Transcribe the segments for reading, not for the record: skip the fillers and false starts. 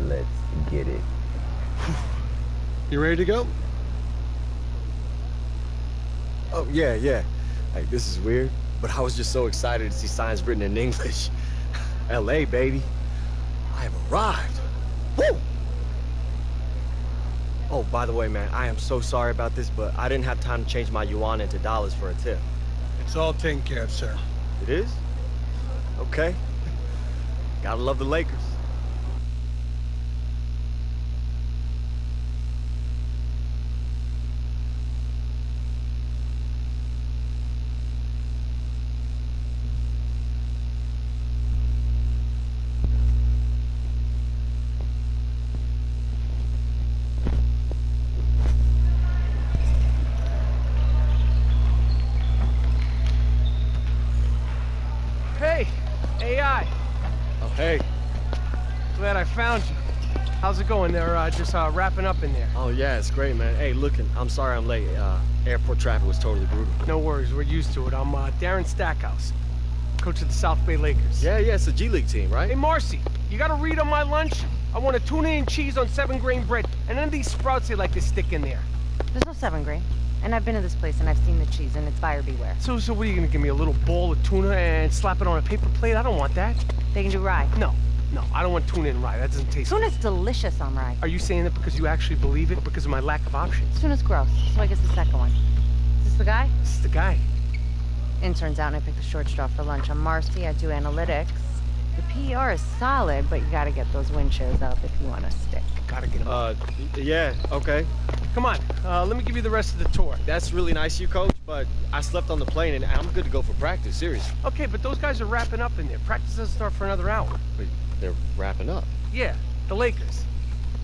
Let's get it. You ready to go? Oh, yeah. Hey, this is weird, but I was just so excited to see signs written in English. LA, baby. I have arrived. Woo! Oh, by the way, man, I am so sorry about this, but I didn't have time to change my yuan into dollars for a tip. It's all taken care of, sir. It is? Okay. Gotta love the Lakers. Hey, AI. Oh, hey. Glad I found you. How's it going? They're just wrapping up in there. Oh, yeah, it's great, man. Hey, look, I'm sorry I'm late. Airport traffic was totally brutal. No worries, we're used to it. I'm Darren Stackhouse, coach of the South Bay Lakers. Yeah, it's a G League team, right? Hey, Marcy, you got to read on my lunch? I want a tuna and cheese on 7-grain bread, and none of these sprouts they like to stick in there. There's no 7-grain. And I've been to this place and I've seen the cheese and it's buyer beware. So what are you gonna give me, a little bowl of tuna and slap it on a paper plate? I don't want that. They can do rye. No, I don't want tuna and rye. That doesn't taste Tuna's delicious on rye. Are you saying that because you actually believe it, because of my lack of options? Tuna's gross, so I guess the second one. Is this the guy? This is the guy. Intern's out and I picked the short straw for lunch. I'm Marcy, I do analytics. The PR is solid, but you gotta get those wind shares up if you want to stick. Gotta get him up. Yeah, okay. Come on, let me give you the rest of the tour. That's really nice of you, Coach, but I slept on the plane and I'm good to go for practice, seriously. Okay, but those guys are wrapping up in there. Practice doesn't start for another hour. Wait, they're wrapping up? Yeah, the Lakers.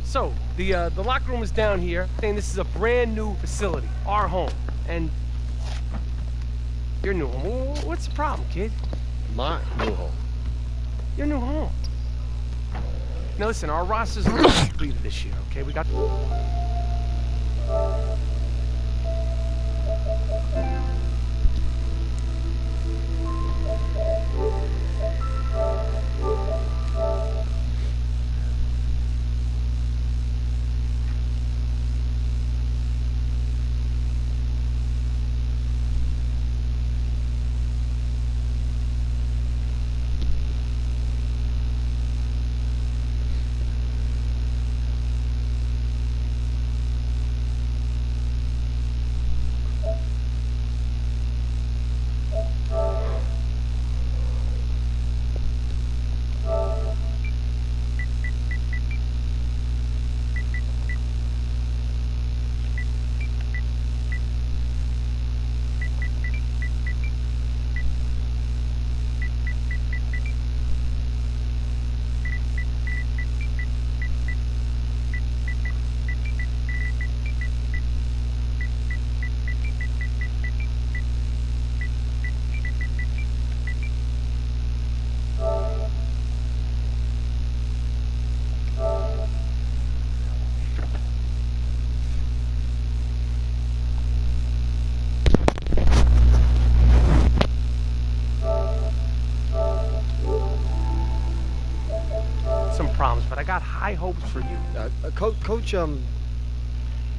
So, the locker room is down here, saying this is a brand new facility, our home. And your new home. What's the problem, kid? My new home. Your new home. Now listen, our roster's completed this year, okay? We got... Problems, but I got high hopes for you. Coach,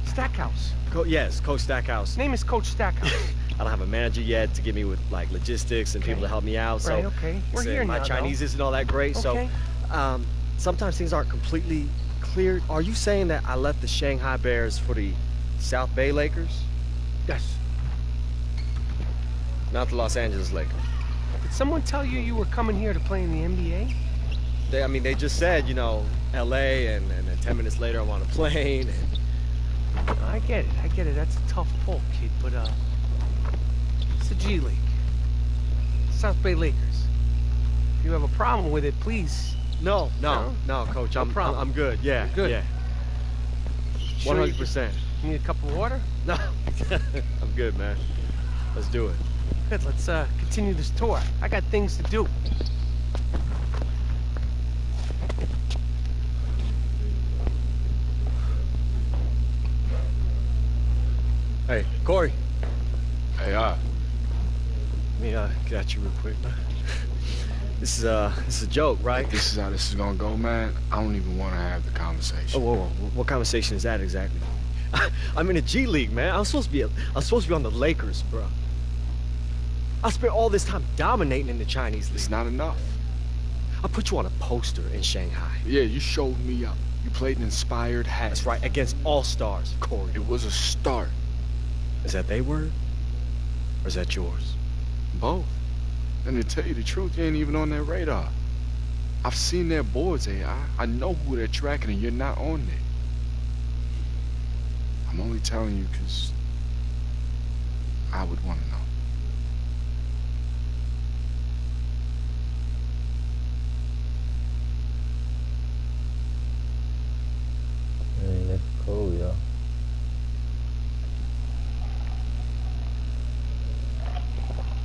Stackhouse. Yes, Coach Stackhouse. Name is Coach Stackhouse. I don't have a manager yet to give me with, like, logistics and people to help me out, so... Right, okay. We're here my now, Chinese though. isn't all that great, okay. so... sometimes things aren't completely clear. Are you saying that I left the Shanghai Bears for the South Bay Lakers? Yes. Not the Los Angeles Lakers. Did someone tell you you were coming here to play in the NBA? They just said, you know, LA, and then 10 minutes later I'm on a plane, and... I get it. That's a tough pull, kid, but, it's the G League. South Bay Lakers. If you have a problem with it, please. No, Coach, I'm good, yeah. You're good? Yeah. Sure 100%. You need a cup of water? No, I'm good, man. Let's do it. Good, let's, continue this tour. I got things to do. Hey, Corey. Hey, Let me get at you real quick. This is a joke, right? If this is how this is gonna go, man, I don't even want to have the conversation. Oh, whoa. What conversation is that exactly? I'm in the G League, man. I'm supposed to be on the Lakers, bro. I spent all this time dominating in the Chinese league. It's not enough. I put you on a poster in Shanghai. Yeah, you showed me up. You played an inspired hat. That's right, against all-stars, Corey. It was a start. Is that their word? Or is that yours? Both. And to tell you the truth, you ain't even on their radar. I've seen their boards, AI. I know who they're tracking, and you're not on there. I'm only telling you because I would want to know. Man, that's cool, yo.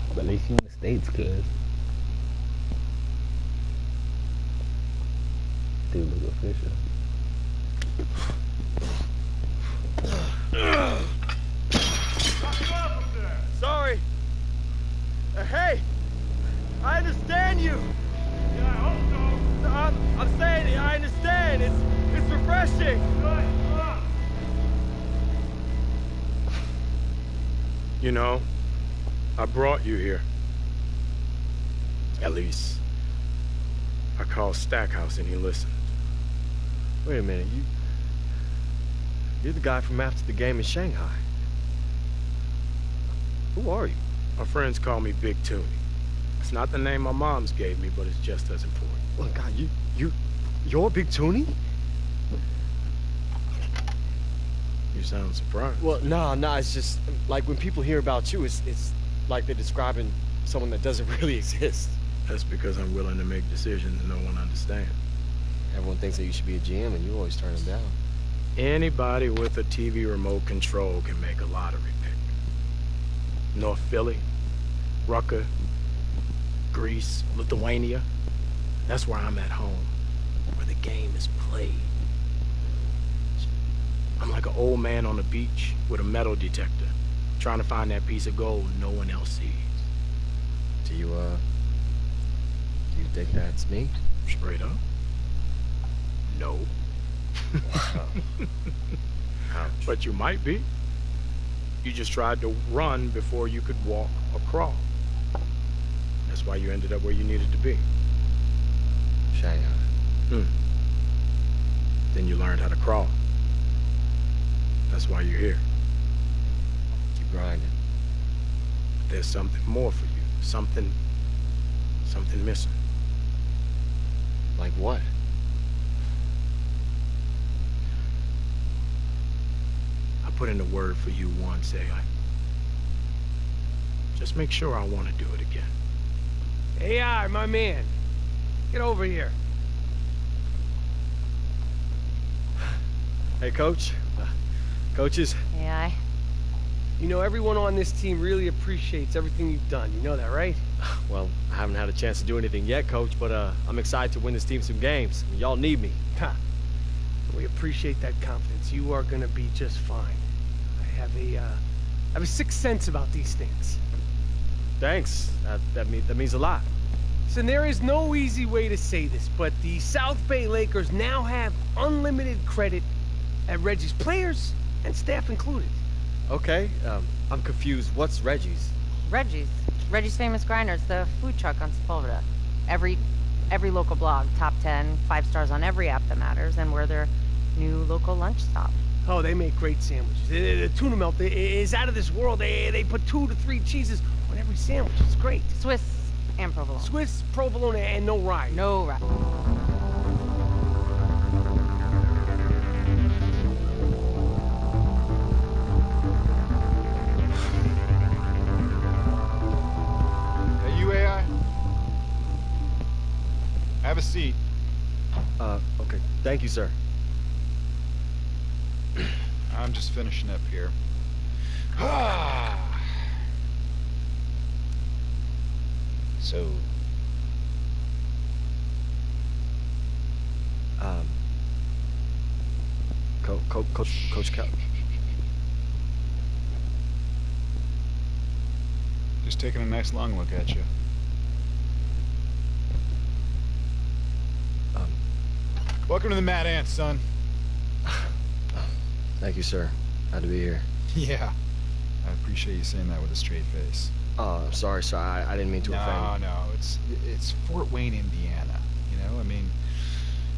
But at least you in the States, cuz. Dude, look official. Sorry. Hey, I understand you. Yeah, I hope so. I'm saying I understand. It's refreshing. You know, I brought you here. At least, I called Stackhouse and he listened. Wait a minute, you're the guy from after the game in Shanghai. Who are you? My friends call me Big Toonie. It's not the name my mom's gave me, but it's just as important. Oh God, you're Big Toonie? You sound surprised. Well, no, it's just like when people hear about you, it's like they're describing someone that doesn't really exist. That's because I'm willing to make decisions no one understands. Everyone thinks that you should be a GM, and you always turn them down. Anybody with a TV remote control can make a lottery pick. North Philly, Rucker, Greece, Lithuania. That's where I'm at home, where the game is played. I'm like an old man on the beach with a metal detector, trying to find that piece of gold no one else sees. Do you think that's me? Straight up? No. But you might be. You just tried to run before you could walk or crawl. That's why you ended up where you needed to be. Shanghai. Then you learned how to crawl. That's why you're here. Keep grinding. But there's something more for you. Something missing. Like what? I put in a word for you once, AI. Just make sure I want to do it again. AI, my man. Get over here. Hey, Coach. Coaches. Yeah, You know, everyone on this team really appreciates everything you've done. You know that, right? Well, I haven't had a chance to do anything yet, Coach, but I'm excited to win this team some games. Y'all need me. Ha. We appreciate that confidence. You are gonna be just fine. I have a sixth sense about these things. Thanks. That means a lot. So there is no easy way to say this, but the South Bay Lakers now have unlimited credit at Reggie's, players and staff included. Okay, I'm confused. What's Reggie's? Reggie's Famous Grinders, the food truck on Sepulveda. Every local blog, top 10, 5 stars on every app that matters, and we're their new local lunch stop. Oh, they make great sandwiches. The tuna melt is out of this world. They put 2 to 3 cheeses on every sandwich. It's great. Swiss and provolone. Swiss, provolone, and no rye. No rye. Hey, you AI? Have a seat. Okay. Thank you, sir. I'm just finishing up here. So, Coach Cal. just taking a nice long look at you. Welcome to the Mad Ants, son. Thank you, sir. Glad to be here. Yeah. I appreciate you saying that with a straight face. Oh, I'm sorry, sir. I didn't mean to offend. No, it's Fort Wayne, Indiana. You know, I mean,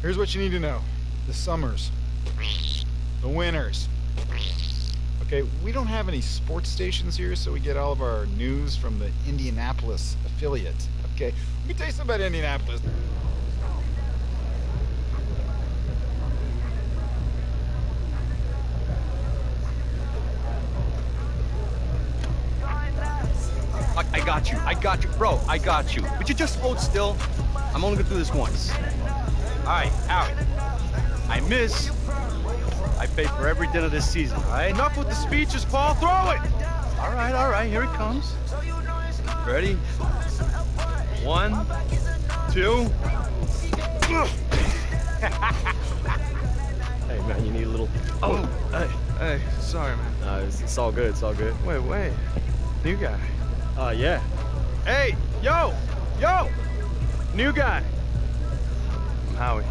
here's what you need to know. The summers. The winters. Okay, we don't have any sports stations here, so we get all of our news from the Indianapolis affiliate. Okay, let me tell you something about Indianapolis. I got you, bro, I got you. Would you just hold still? I'm only gonna do this once. All right, Howie. I miss. I pay for every dinner this season, all right? Enough with the speeches, Paul, throw it! All right, here it comes. Ready? 1, 2. Hey, man, you need a little... Oh, hey, sorry, man. It's all good, it's all good. Wait. New guy. Yeah. Hey, yo! New guy. I'm Howie.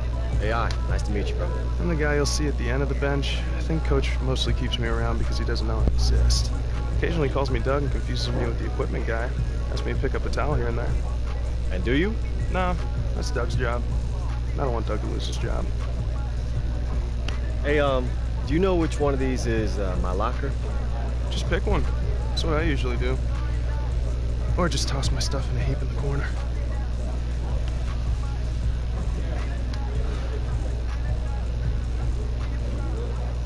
AI, nice to meet you, bro. I'm the guy you'll see at the end of the bench. I think Coach mostly keeps me around because he doesn't know I exist. Occasionally he calls me Doug and confuses me with the equipment guy. Asks me to pick up a towel here and there. And do you? No, that's Doug's job. I don't want Doug to lose his job. Hey, do you know which one of these is my locker? Just pick one. That's what I usually do. Or just toss my stuff in a heap in the corner.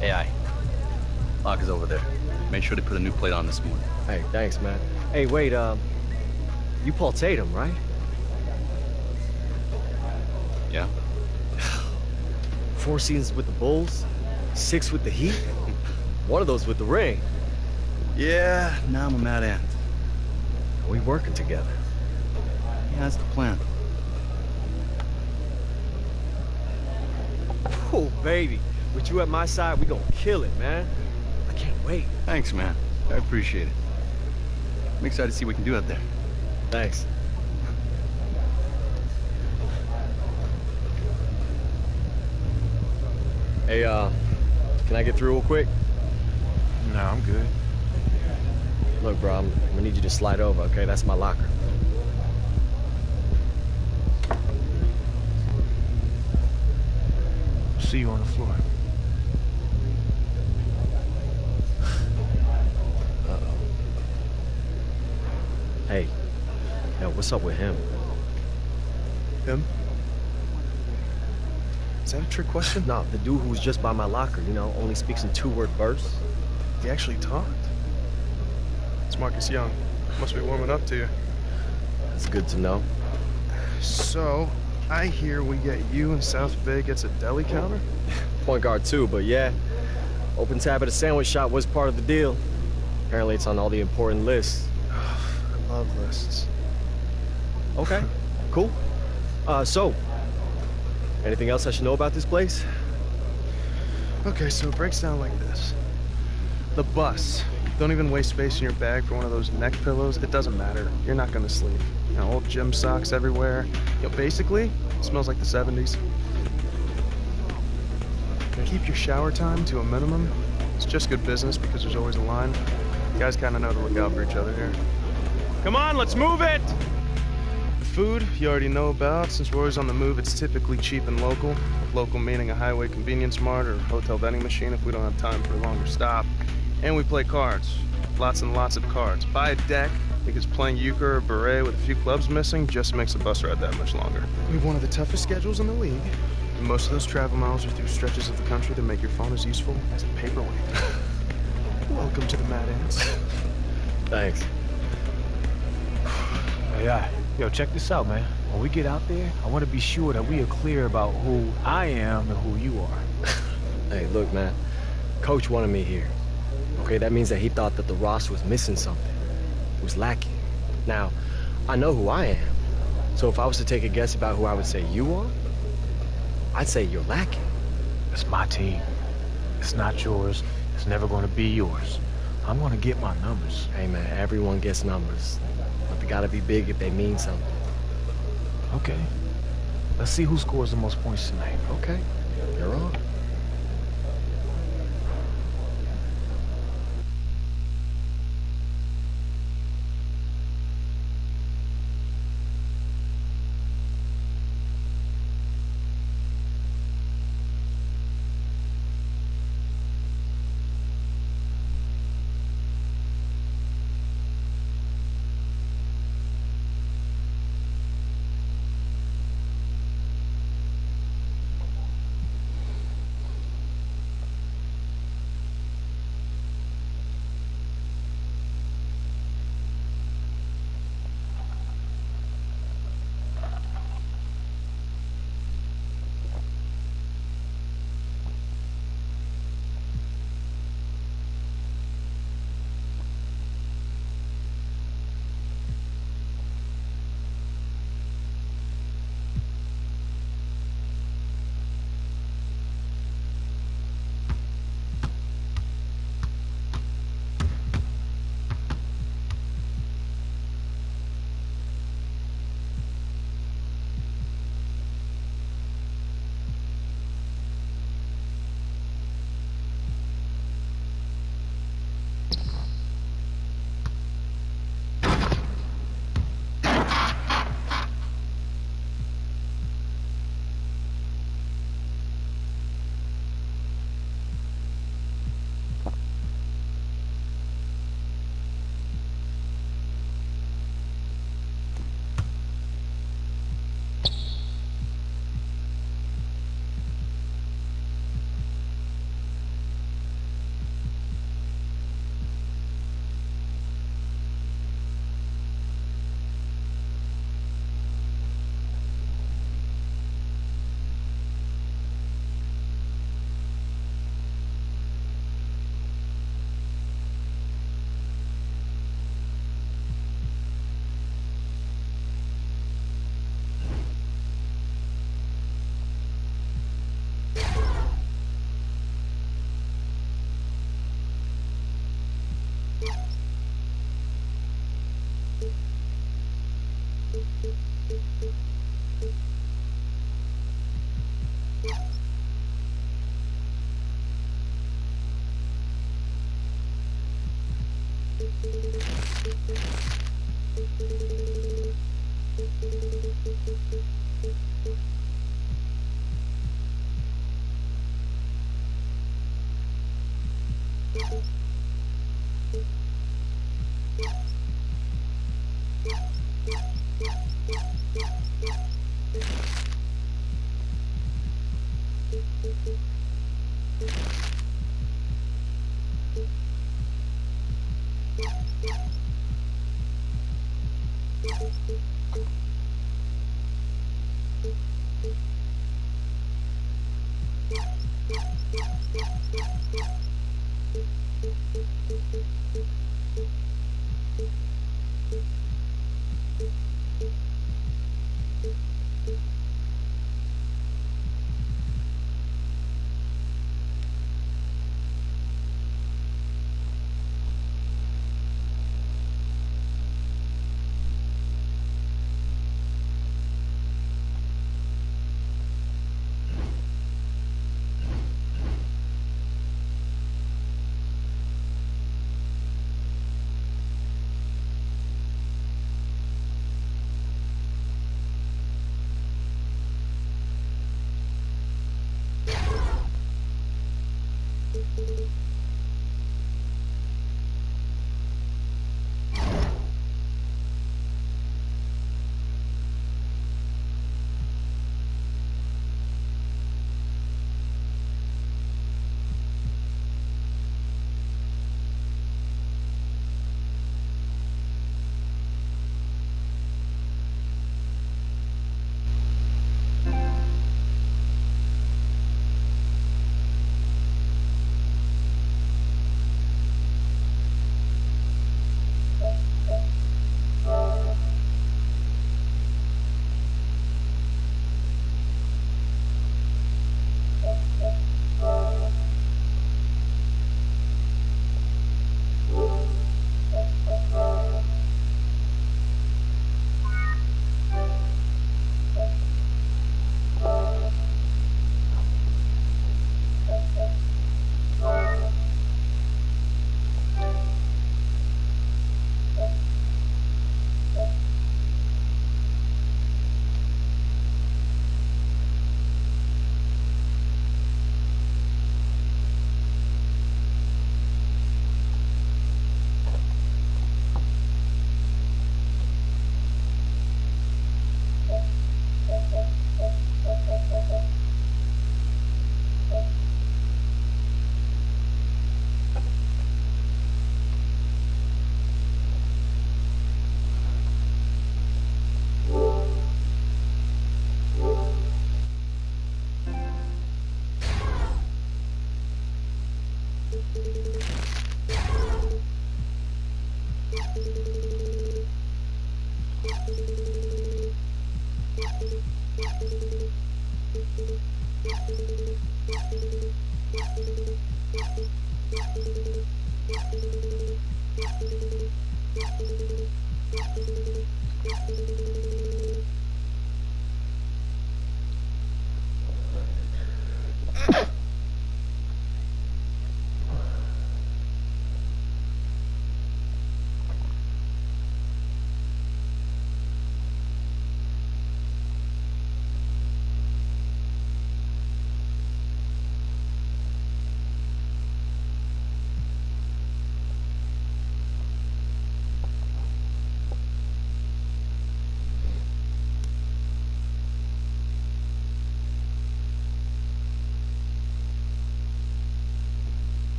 AI. Locker's over there. Make sure they put a new plate on this morning. Hey, thanks, man. Hey, wait, you Paul Tatum, right? Yeah? 4 seasons with the Bulls, 6 with the Heat, one of those with the ring. Yeah, now I'm a Mad Ant. We working together. Yeah, that's the plan. Oh, baby. With you at my side, we gonna kill it, man. I can't wait. Thanks, man. I appreciate it. I'm excited to see what we can do out there. Thanks. Hey, can I get through real quick? No, I'm good. Look, bro, I'm gonna need you to slide over, okay? That's my locker. See you on the floor. Uh-oh. Hey, yo, what's up with him? Him? Is that a trick question? No, the dude who was just by my locker, you know, only speaks in 2-word bursts. He actually talked? It's Marcus Young. Must be warming up to you. That's good to know. So, I hear we get you and South Bay gets a deli counter? Point guard too, but yeah. Open tab at a sandwich shop was part of the deal. Apparently it's on all the important lists. I love lists. Okay, cool. So, anything else I should know about this place? Okay, so it breaks down like this. The bus. Don't even waste space in your bag for one of those neck pillows. It doesn't matter. You're not gonna sleep. You know, old gym socks everywhere. You know, basically, it smells like the 70s. Keep your shower time to a minimum. It's just good business because there's always a line. You guys kind of know to look out for each other here. Come on, let's move it! The food you already know about. Since we're always on the move, it's typically cheap and local. With local meaning a highway convenience mart or hotel vending machine if we don't have time for a longer stop. And we play cards. Lots and lots of cards. Buy a deck because playing euchre or beret with a few clubs missing just makes the bus ride that much longer. We have one of the toughest schedules in the league. And most of those travel miles are through stretches of the country that make your phone as useful as a paperweight. Welcome to the Mad Ants. Thanks. Hey, yo, check this out, man. When we get out there, I want to be sure that we are clear about who I am and who you are. Hey, look, man. Coach wanted me here. Okay, that means that he thought that the roster was missing something. It was lacking. Now, I know who I am. So if I was to take a guess about who I would say you are, I'd say you're lacking. It's my team. It's not yours. It's never going to be yours. I'm going to get my numbers. Hey, man, everyone gets numbers. But they gotta be big if they mean something. Okay. Let's see who scores the most points tonight. Okay. You're on.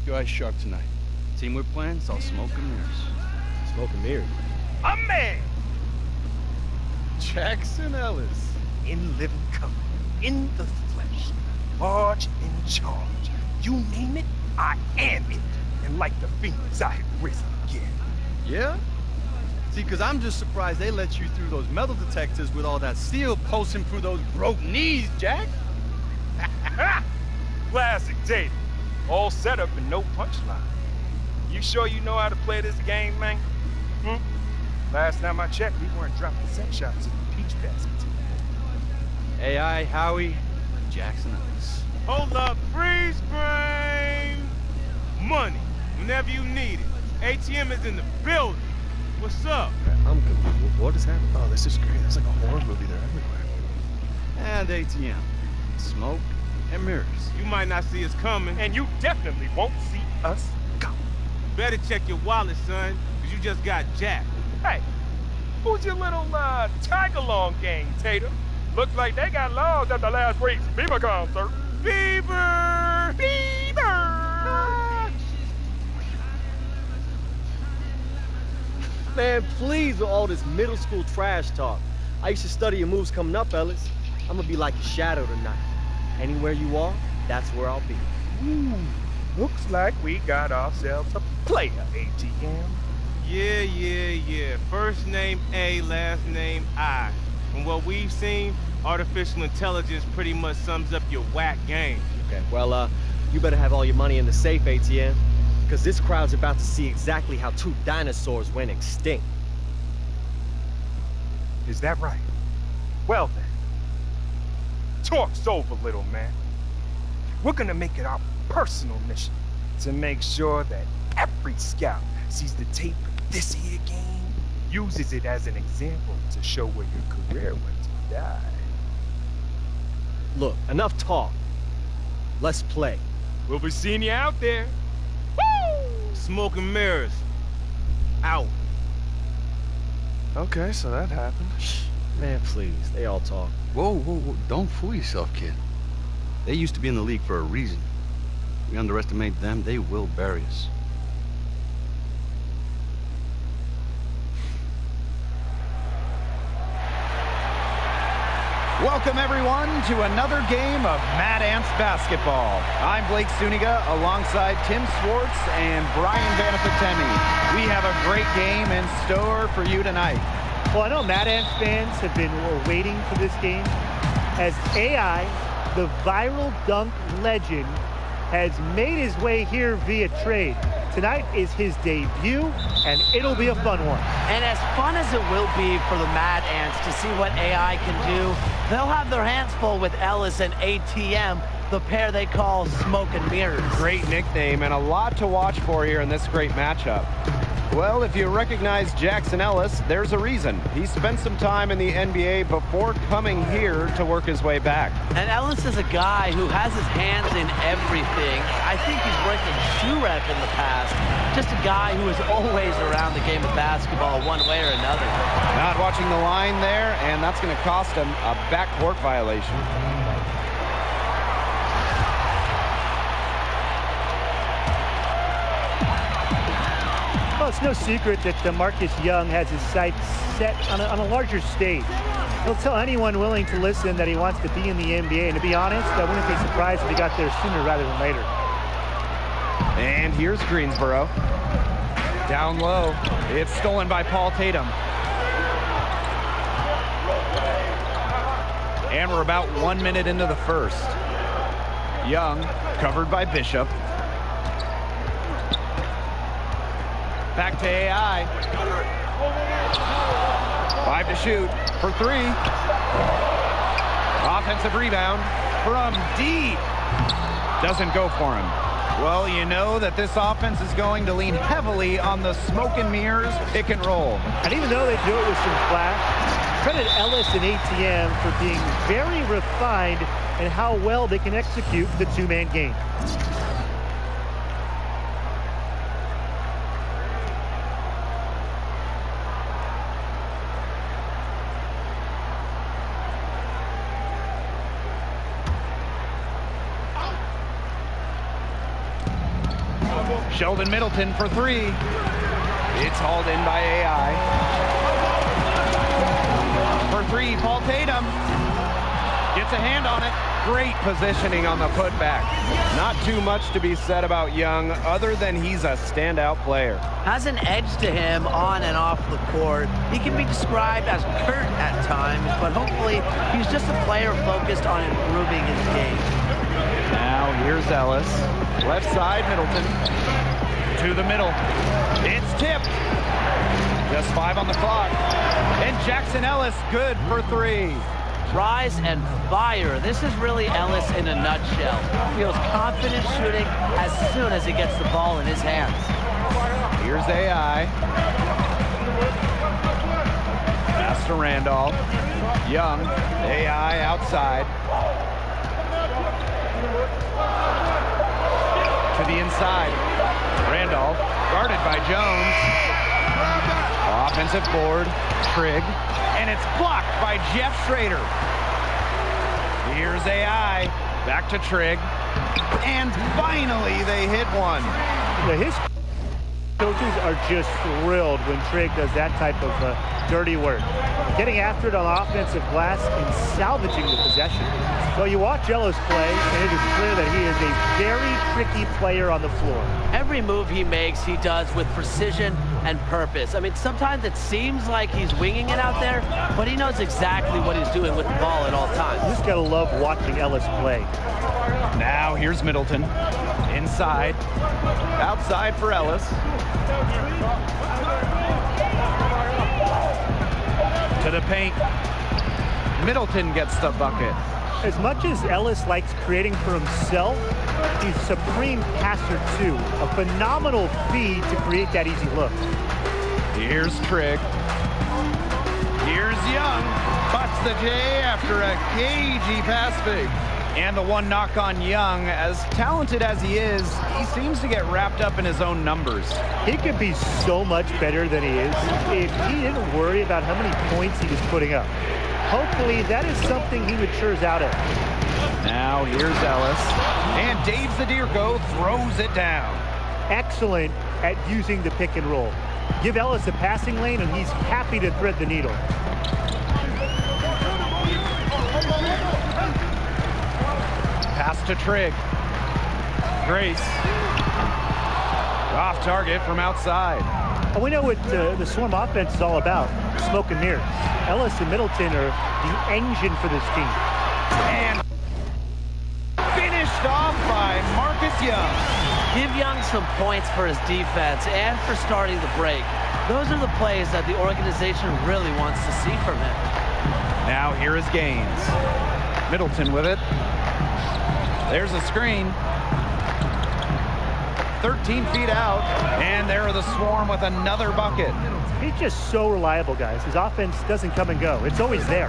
Your eyes sharp tonight. Team we're playing, it's all smoke and mirrors. Smoke and mirrors. A man Jackson Ellis. in living color, in the flesh, large in charge. You name it, I am it. And like the Phoenix, I have risen again. Yeah? See, because I'm just surprised they let you through those metal detectors with all that steel pulsing through those broke knees, Jack. Classic Tatum. All set up and no punchline. You sure you know how to play this game, man? Last time I checked, we weren't dropping set shots in the peach basket. AI, Howie, Jackson Ellis. Hold up, freeze frame! Money, whenever you need it. ATM is in the building. What's up? I'm confused. What is happening? Oh, this is great. It's like a horror movie. They're everywhere. And ATM. Smoke and mirrors. You might not see us coming, and you definitely won't see us go. Better check your wallet, son, because you just got jacked. Hey, who's your little tag-along gang, Tatum? Looks like they got lost at the last week's Bieber concert. Bieber! Bieber! Man, please with all this middle school trash talk. I used to study your moves coming up, Ellis. I'm gonna be like a shadow tonight. Anywhere you are, that's where I'll be. Ooh, looks like we got ourselves a player, ATM. Yeah. First name A, last name I. From what we've seen, artificial intelligence pretty much sums up your whack game. Okay, well, you better have all your money in the safe, ATM. Because this crowd's about to see exactly how 2 dinosaurs went extinct. Is that right? Well then, talk's over, little man. We're gonna make it our personal mission to make sure that every scout sees the tape of this here game, uses it as an example to show where your career went to die. Look, enough talk. Let's play. We'll be seeing you out there. Woo! Smoke and mirrors. Out. Okay, so that happened. Man, please, they all talk. Whoa. Don't fool yourself, kid. They used to be in the league for a reason. We underestimate them, they will bury us. Welcome, everyone, to another game of Mad Ants basketball. I'm Blake Suniga alongside Tim Swartz and Brian Vanafitemi. We have a great game in store for you tonight. Well, I know Mad Ants fans have been waiting for this game as AI, the viral dunk legend, has made his way here via trade. Tonight is his debut, and it'll be a fun one. And as fun as it will be for the Mad Ants to see what AI can do, they'll have their hands full with Ellis and ATM, the pair they call Smoke and Mirrors. Great nickname and a lot to watch for here in this great matchup. Well, if you recognize Jackson Ellis, there's a reason. He spent some time in the NBA before coming here to work his way back. And Ellis is a guy who has his hands in everything. I think he's worked in shoe rep in the past. Just a guy who is always around the game of basketball one way or another. Not watching the line there, and that's going to cost him a backcourt violation. Well, it's no secret that Marcus Young has his sights set on a larger stage. He'll tell anyone willing to listen that he wants to be in the NBA, and to be honest, I wouldn't be surprised if he got there sooner rather than later. And here's Greensboro. Down low. It's stolen by Paul Tatum. And we're about 1 minute into the first. Young, covered by Bishop. Back to AI. 5 to shoot for 3. Offensive rebound from deep. Doesn't go for him. Well, you know that this offense is going to lean heavily on the smoke and mirrors pick and roll. And even though they do it with some flash, credit Ellis and ATM for being very refined in how well they can execute the two-man game. Sheldon Middleton for 3. It's hauled in by AI. For 3, Paul Tatum gets a hand on it. Great positioning on the putback. Not too much to be said about Young other than he's a standout player. Has an edge to him on and off the court. He can be described as curt at times, but hopefully he's just a player focused on improving his game. Now here's Ellis. Left side, Middleton. To the middle. It's tipped. Just 5 on the clock. And Jackson Ellis, good for 3. Rise and fire. This is really Ellis in a nutshell. Feels confident shooting as soon as he gets the ball in his hands. Here's AI. Pass to Randolph. Young. AI outside. To the inside. Randolph, guarded by Jones. Offensive board, Trigg. And it's blocked by Jeff Schrader. Here's AI. Back to Trigg. And finally, they hit one. Yeah, his coaches are just thrilled when Trigg does that type of dirty work. Getting after it on the offensive glass and salvaging the possession. So you watch Ellis play, and it is clear that he is a very tricky player on the floor. Every move he makes, he does with precision and purpose. I mean, sometimes it seems like he's winging it out there, but he knows exactly what he's doing with the ball at all times. You just gotta love watching Ellis play. Now here's Middleton. Inside. Outside for Ellis. To the paint. Middleton gets the bucket. As much as Ellis likes creating for himself, he's a supreme passer too. A phenomenal feed to create that easy look. Here's Trigg. Here's Young. Cuts the J after a cagey pass fake. And the one knock on Young. As talented as he is, he seems to get wrapped up in his own numbers. He could be so much better than he is if he didn't worry about how many points he was putting up. Hopefully, that is something he matures out of. Now, here's Ellis. And Dave Zadirko throws it down. Excellent at using the pick and roll. Give Ellis a passing lane, and he's happy to thread the needle. Pass to Trigg. Grace. Off target from outside. And we know what the Swarm offense is all about. Smoke and mirrors. Ellis and Middleton are the engine for this team. And finished off by Marcus Young. Give Young some points for his defense and for starting the break. Those are the plays that the organization really wants to see from him. Now here is Gaines. Middleton with it. There's a screen. 13 feet out, and there are the Swarm with another bucket. He's just so reliable, guys. His offense doesn't come and go. It's always there.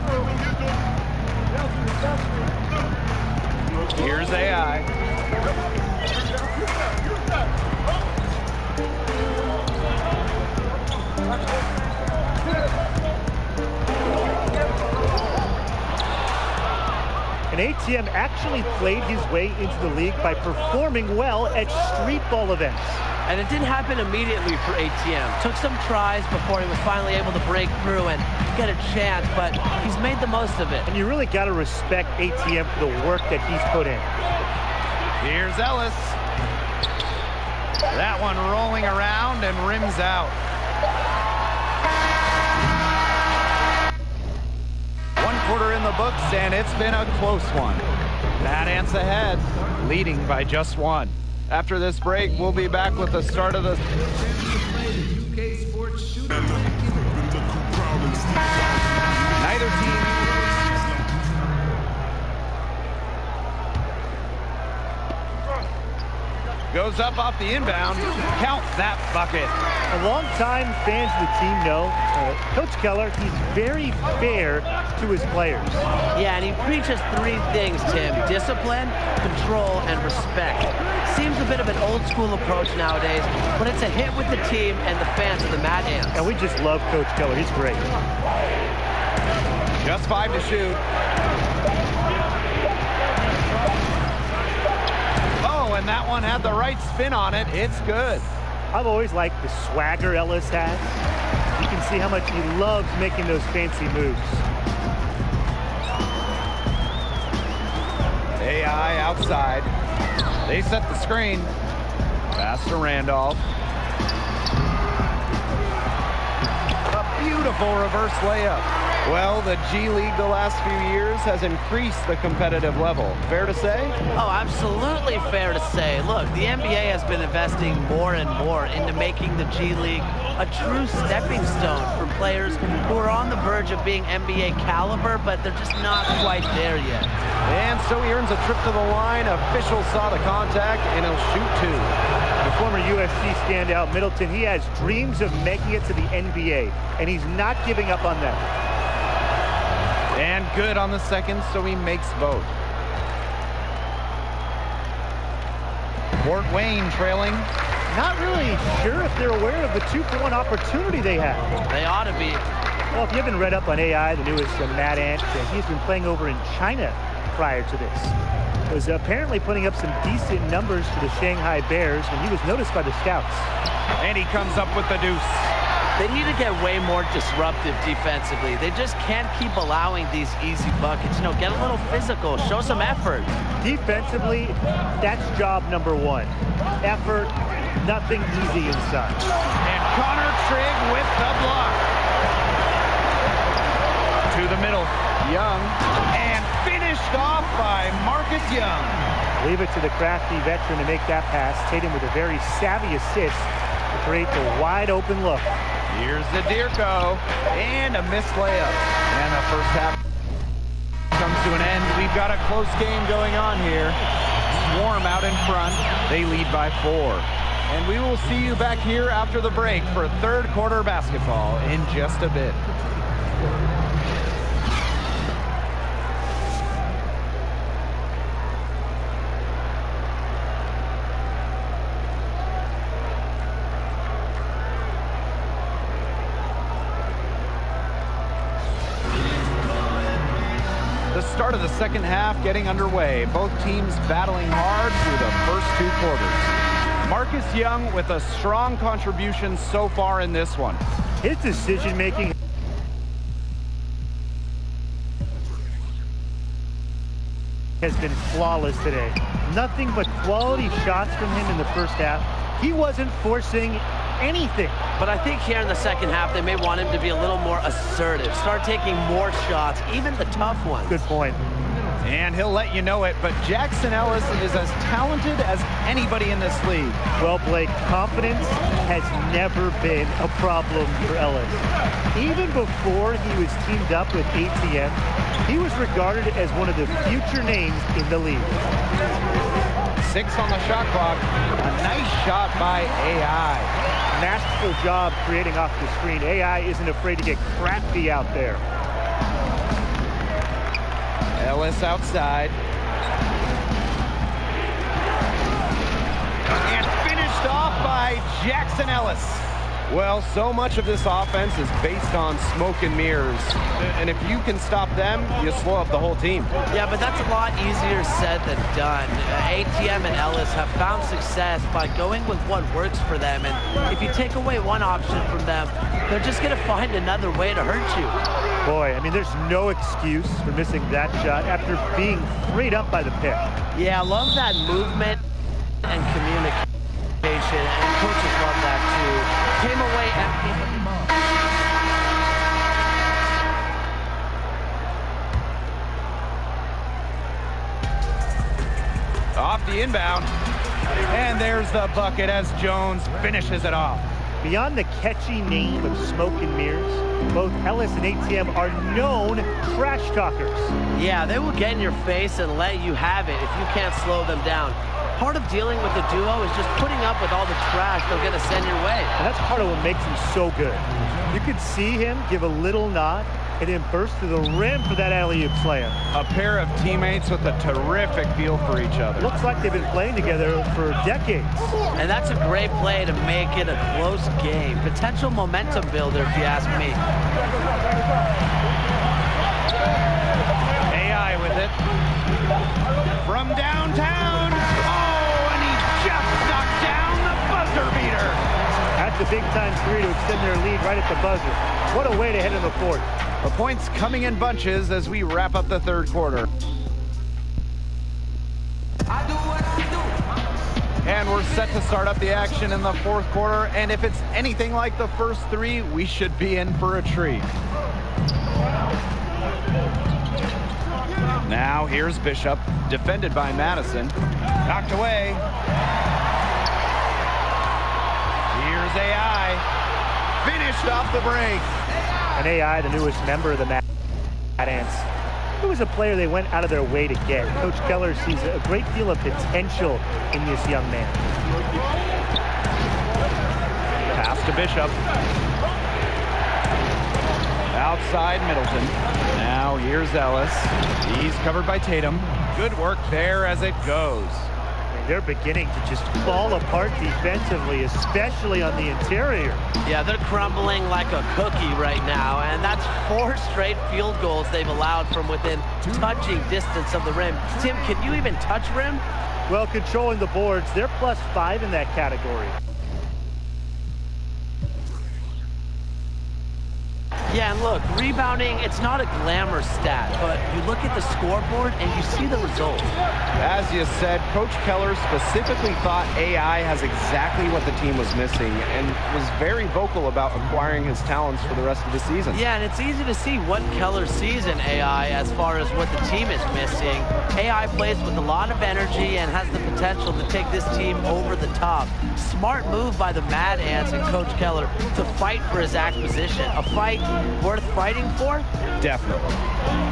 Here's AI. And ATM actually played his way into the league by performing well at street ball events. And it didn't happen immediately for ATM. Took some tries before he was finally able to break through and get a chance, but he's made the most of it. And you really got to respect ATM for the work that he's put in. Here's Ellis. That one rolling around and rims out. 1/4 in the books, and it's been a close one. Mad Ants ahead, leading by just 1. After this break, we'll be back with the start of the... Neither team... Goes up off the inbound. Count that bucket. A long-time fans of the team know Coach Keller, he's very fair to his players. Yeah, and he preaches 3 things, Tim. Discipline, control, and respect. Seems a bit of an old-school approach nowadays, but it's a hit with the team and the fans of the Mad Ants. And we just love Coach Keller. He's great. Just 5 to shoot. And that one had the right spin on it. It's good. I've always liked the swagger Ellis has. You can see how much he loves making those fancy moves. AI outside. They set the screen. Pass to Randolph. A beautiful reverse layup. Well, the G League the last few years has increased the competitive level. Fair to say? Oh, absolutely fair to say. Look, the NBA has been investing more and more into making the G League a true stepping stone for players who are on the verge of being NBA caliber, but they're just not quite there yet. And so he earns a trip to the line. Officials saw the contact, and he'll shoot 2. The former USC standout Middleton, he has dreams of making it to the NBA, and he's not giving up on them. And good on the second, so he makes both. Fort Wayne trailing. Not really sure if they're aware of the 2-for-1 opportunity they have. They ought to be. Well, if you haven't read up on AI, the newest Mad Ant, he's been playing over in China prior to this. Was apparently putting up some decent numbers for the Shanghai Bears when he was noticed by the scouts. And he comes up with the deuce. They need to get way more disruptive defensively. They just can't keep allowing these easy buckets. You know, get a little physical, show some effort. Defensively, that's job number 1. Effort, nothing easy inside. And Connor Trigg with the block. To the middle, Young, and finished off by Marcus Young. Leave it to the crafty veteran to make that pass. Tatum with a very savvy assist to create the wide open look. Here's the Deerko, and a missed layup. And the first half comes to an end. We've got a close game going on here. Swarm out in front. They lead by 4. And we will see you back here after the break for 3rd quarter basketball in just a bit. Start of the second half getting underway. Both teams battling hard through the first 2 quarters. Marcus Young with a strong contribution so far in this one. His decision-making has been flawless today. Nothing but quality shots from him in the first half. He wasn't forcing anything. But I think here in the second half, they may want him to be a little more assertive. Start taking more shots, even the tough ones. Good point. And he'll let you know it, but Jackson Ellis is as talented as anybody in this league. Well, Blake, confidence has never been a problem for Ellis. Even before he was teamed up with ATM, he was regarded as one of the future names in the league. 6 on the shot clock. A nice shot by AI. Masterful job creating off the screen. AI isn't afraid to get crafty out there. Ellis outside. And finished off by Jackson Ellis. Well, so much of this offense is based on smoke and mirrors. And if you can stop them, you slow up the whole team. Yeah, but that's a lot easier said than done. ATM and Ellis have found success by going with what works for them. And if you take away one option from them, they're just going to find another way to hurt you. Boy, I mean, there's no excuse for missing that shot after being freed up by the pick. Yeah, I love that movement and communication. And coaches love that too. Came away empty. Off the inbound. And there's the bucket as Jones finishes it off. Beyond the catchy name of Smoke and Mirrors, both Ellis and ATM are known trash talkers. Yeah, they will get in your face and let you have it if you can't slow them down. Part of dealing with the duo is just putting up with all the trash they're going to send your way. And that's part of what makes him so good. You could see him give a little nod and then burst to the rim for that alley-oop slam. A pair of teammates with a terrific feel for each other. Looks like they've been playing together for decades. And that's a great play to make it a close game. Potential momentum builder, if you ask me. AI with it. From downtown. Oh, and he just knocked down the buzzer beater. That's a big-time three to extend their lead right at the buzzer. What a way to head in the fourth. The points coming in bunches as we wrap up the third quarter. And we're set to start up the action in the fourth quarter. And if it's anything like the first three, we should be in for a treat. Now here's Bishop, defended by Madison. Knocked away. Here's AI. Finished off the break. And AI, the newest member of the Mad Ants, it was a player they went out of their way to get. Coach Keller sees a great deal of potential in this young man. Pass to Bishop. Outside Middleton. Now here's Ellis. He's covered by Tatum. Good work there as it goes. They're beginning to just fall apart defensively, especially on the interior. Yeah, they're crumbling like a cookie right now, and that's 4 straight field goals they've allowed from within touching distance of the rim. Tim, can you even touch rim? Well, controlling the boards, they're +5 in that category. Yeah, and look, rebounding, it's not a glamour stat, but you look at the scoreboard and you see the results. As you said, Coach Keller specifically thought AI has exactly what the team was missing and was very vocal about acquiring his talents for the rest of the season. Yeah, and it's easy to see what Keller sees in AI as far as what the team is missing. AI plays with a lot of energy and has the potential to take this team over the top. Smart move by the Mad Ants and Coach Keller to fight for his acquisition. A fight worth fighting for? Definitely.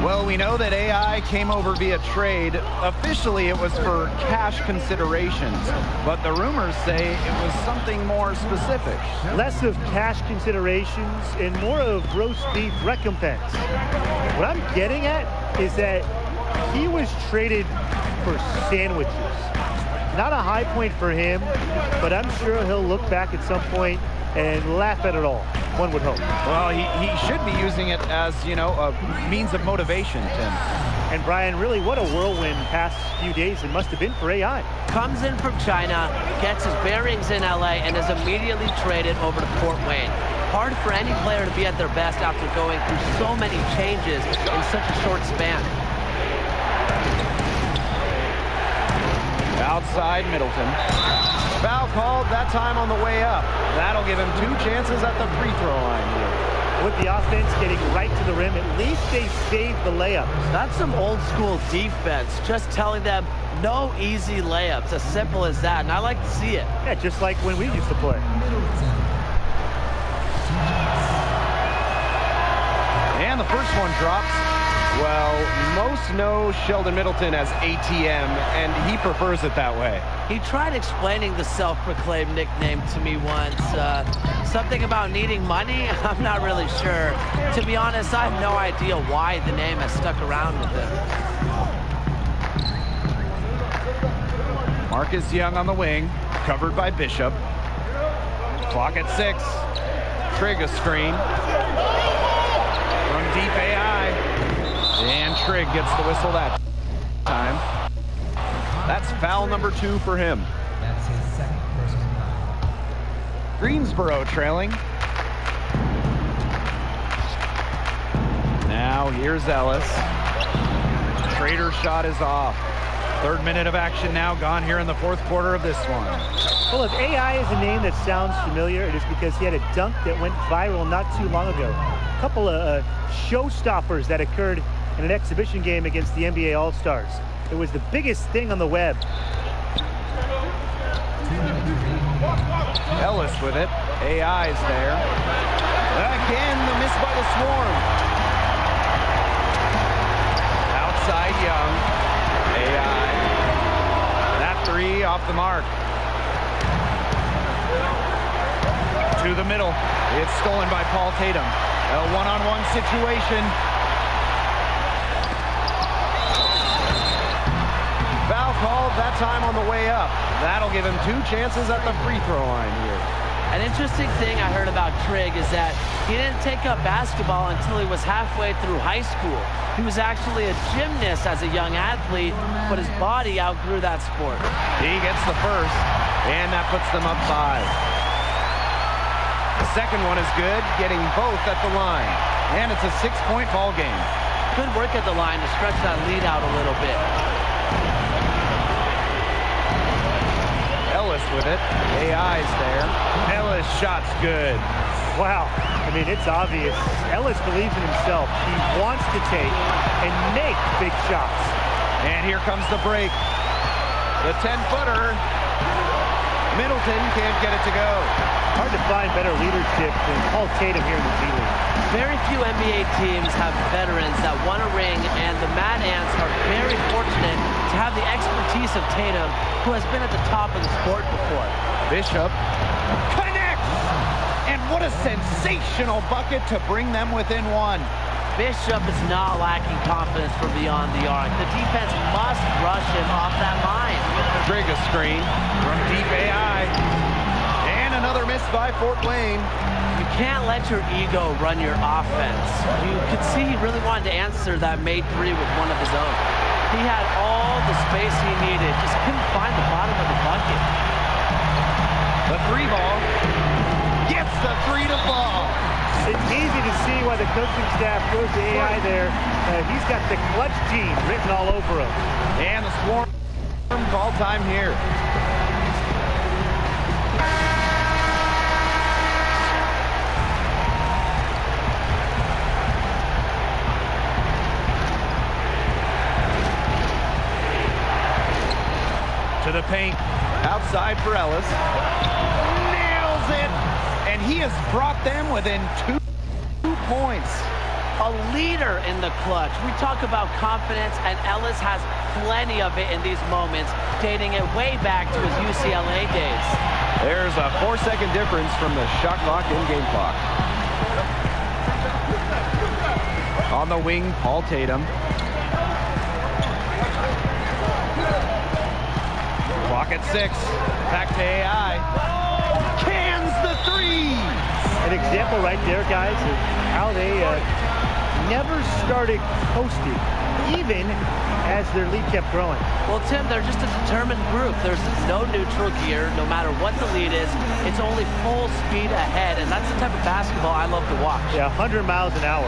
Well, we know that AI came over via trade. Officially, it was for cash considerations, but the rumors say it was something more specific. Less of cash considerations and more of roast beef recompense. What I'm getting at is that he was traded for sandwiches. Not a high point for him, but I'm sure he'll look back at some point and laugh at it all, one would hope. Well, he should be using it as, you know, a means of motivation, Tim. And Brian, really, what a whirlwind past few days it must have been for AI. Comes in from China, gets his bearings in LA, and is immediately traded over to Fort Wayne. Hard for any player to be at their best after going through so many changes in such a short span. Outside Middleton. Foul called, that time on the way up. That'll give him 2 chances at the free throw line here. With the offense getting right to the rim, at least they saved the layups. That's some old school defense, just telling them no easy layups, as simple as that, and I like to see it. Yeah, just like when we used to play. And the first one drops. Well, most know Sheldon Middleton as ATM, and he prefers it that way. He tried explaining the self-proclaimed nickname to me once. Something about needing money? I'm not really sure. To be honest, I have no idea why the name has stuck around with him. Marcus Young on the wing, covered by Bishop. Clock at 6. Trig a screen. From deep AI. And Trig gets the whistle that time. That's foul number 2 for him. That's his second personal foul. Greensboro trailing. Now here's Ellis. Trader's shot is off. 3rd minute of action now gone here in the 4th quarter of this one. Well, if AI is a name that sounds familiar, it is because he had a dunk that went viral not too long ago. A couple of showstoppers that occurred in an exhibition game against the NBA All-Stars. It was the biggest thing on the web. Ellis with it. AI's there. Again, the miss by the Swarm. Outside Young. AI. That 3 off the mark. To the middle. It's stolen by Paul Tatum. A one-on-one situation. Foul called that time on the way up. That'll give him 2 chances at the free throw line here. An interesting thing I heard about Trig is that he didn't take up basketball until he was halfway through high school. He was actually a gymnast as a young athlete, but his body outgrew that sport. He gets the first, and that puts them up 5. The second one is good, getting both at the line. And it's a 6-point ball game. Good work at the line to stretch that lead out a little bit. Ellis with it. AI's there. Ellis shot's good. Wow. I mean, it's obvious. Ellis believes in himself. He wants to take and make big shots. And here comes the break. The 10-footer. Middleton can't get it to go. Hard to find better leadership than Paul Tatum here in the G League. Very few NBA teams have veterans that won a ring, and the Mad Ants are very fortunate to have the expertise of Tatum, who has been at the top of the sport before. Bishop connects! And what a sensational bucket to bring them within 1. Bishop is not lacking confidence from beyond the arc. The defense must rush him off that line. Trig a screen from deep AI. And another miss by Fort Wayne. You can't let your ego run your offense. You could see he really wanted to answer that made 3 with one of his own. He had all the space he needed, just couldn't find the bottom of the bucket. The 3 ball gets the 3 to fall. It's easy to see why the coaching staff goes to AI there. He's got the clutch gene written all over him. And the Swarm call time here. To the paint. Outside for Ellis. Nails it. And he has brought them within 2 points. A leader in the clutch. We talk about confidence, and Ellis has plenty of it in these moments, dating it way back to his UCLA days. There's a 4-second difference from the shot clock and game clock. On the wing, Paul Tatum. Clock at 6. Back to AI. Cans the 3. An example right there, guys, of how they never started coasting, even as their lead kept growing. Well, Tim, they're just a determined group. There's no neutral gear. No matter what the lead is, it's only full speed ahead, and that's the type of basketball I love to watch. Yeah, 100 miles an hour.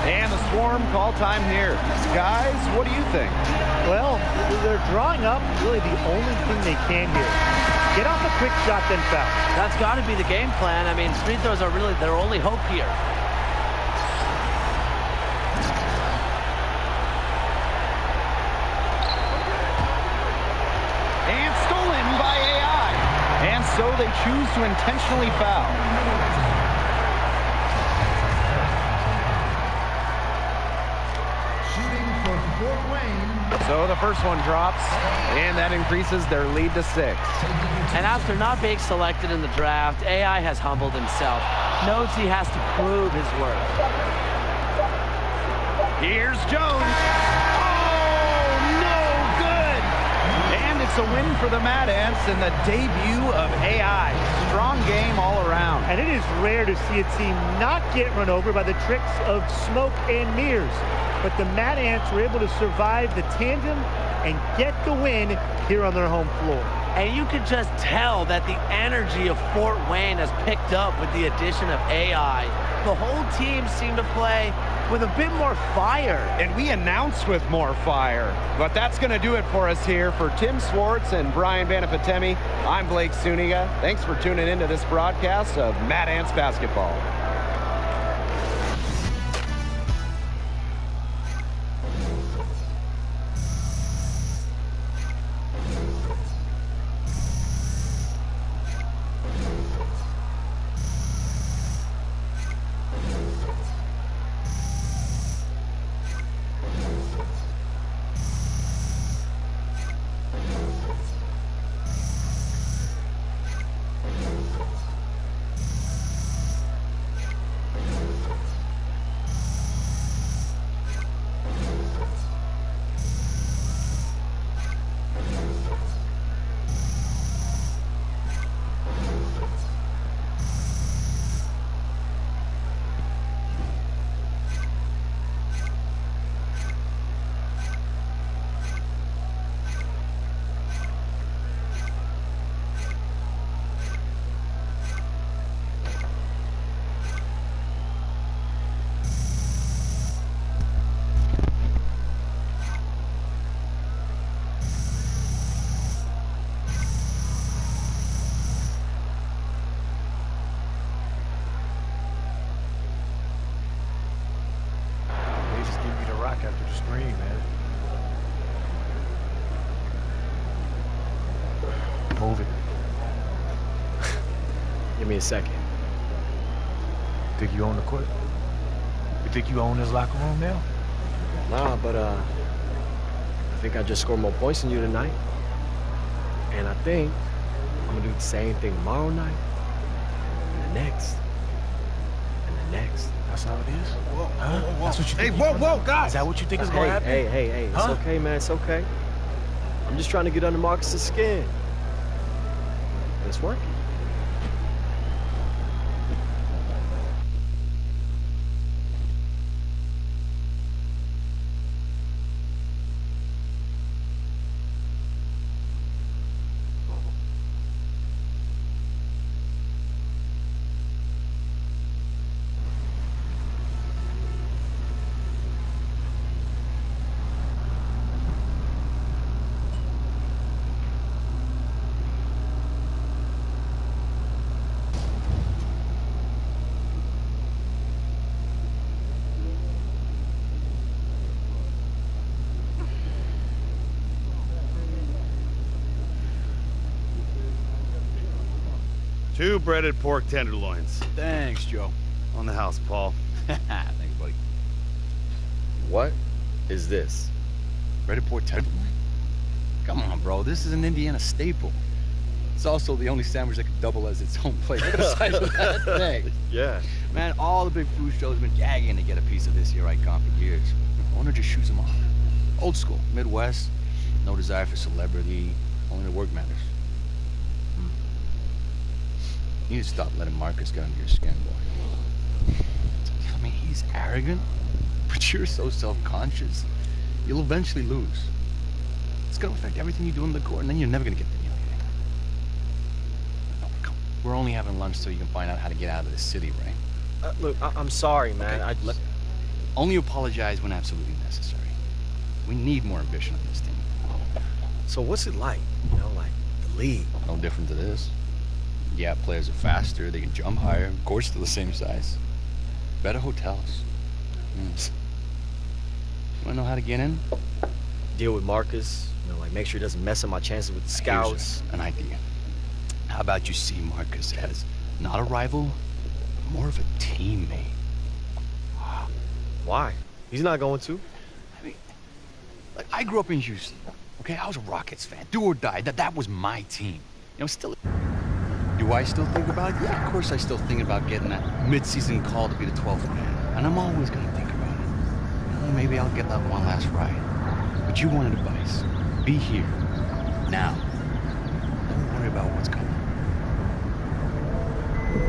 And the Swarm call time here. Guys, what do you think? Well, they're drawing up really the only thing they can here. Get off a quick shot, then foul. That's got to be the game plan. I mean, free throws are really their only hope here. And stolen by AI. And so they choose to intentionally foul. Shooting for Fort Wayne. So the first one drops, and that increases their lead to 6. And after not being selected in the draft, AI has humbled himself. Knows he has to prove his worth. Here's Jones. Oh, no good. And it's a win for the Mad Ants and the debut of AI. Strong game all around. And it is rare to see a team not get run over by the tricks of smoke and mirrors. But the Mad Ants were able to survive the tandem and get the win here on their home floor. And you can just tell that the energy of Fort Wayne has picked up with the addition of AI. The whole team seemed to play with a bit more fire. And we announced with more fire. But that's going to do it for us here. For Tim Swartz and Brian Banafitemi, I'm Blake Suniga. Thanks for tuning into this broadcast of Mad Ants Basketball. After the screen, man. Move it. Give me a second. Think you own the court? You think you own this locker room now? Nah, but I think I just scored more points than you tonight. And I think I'm gonna do the same thing tomorrow night, and the next, and the next. That's how it is? Whoa, huh? whoa, whoa. That's what you think? Hey, whoa, guys! Is that what you think is gonna happen? Hey, it's huh? okay, man, it's okay. I'm just trying to get under Marcus's skin. And it's working. Two breaded pork tenderloins. Thanks, Joe. On the house, Paul. Thanks, buddy. What is this? Breaded pork tenderloin? Come on, bro. This is an Indiana staple. It's also the only sandwich that can double as its own plate. Look at the size of that thing. Yeah. Man, all the big food shows have been gagging to get a piece of this here icon for years. The owner just shoots them off. Old school, Midwest, no desire for celebrity, only the work matters. You need to stop letting Marcus get under your skin, boy. I mean, he's arrogant, but you're so self-conscious. You'll eventually lose. It's gonna affect everything you do in the court, and then you're never gonna get the humiliating. Oh, come on. We're only having lunch so you can find out how to get out of this city, right? Look, I'm sorry, man. Okay, only apologize when absolutely necessary. We need more ambition on this team. So what's it like? You know, like the league? No different to this. Yeah, players are faster, they can jump higher, of course still the same size. Better hotels. You wanna know how to get in? Deal with Marcus, you know, like make sure he doesn't mess up my chances with the scouts. Here's an idea. How about you see Marcus as not a rival, more of a teammate? Why? He's not going to. I mean, like, I grew up in Houston, okay? I was a Rockets fan, do or die. That was my team. You know, still... Do I still think about it? Yeah, of course I still think about getting that mid-season call to be the 12th man. And I'm always gonna think about it. You know, maybe I'll get that one last ride. But you wanted advice. Be here. Now. about what's coming.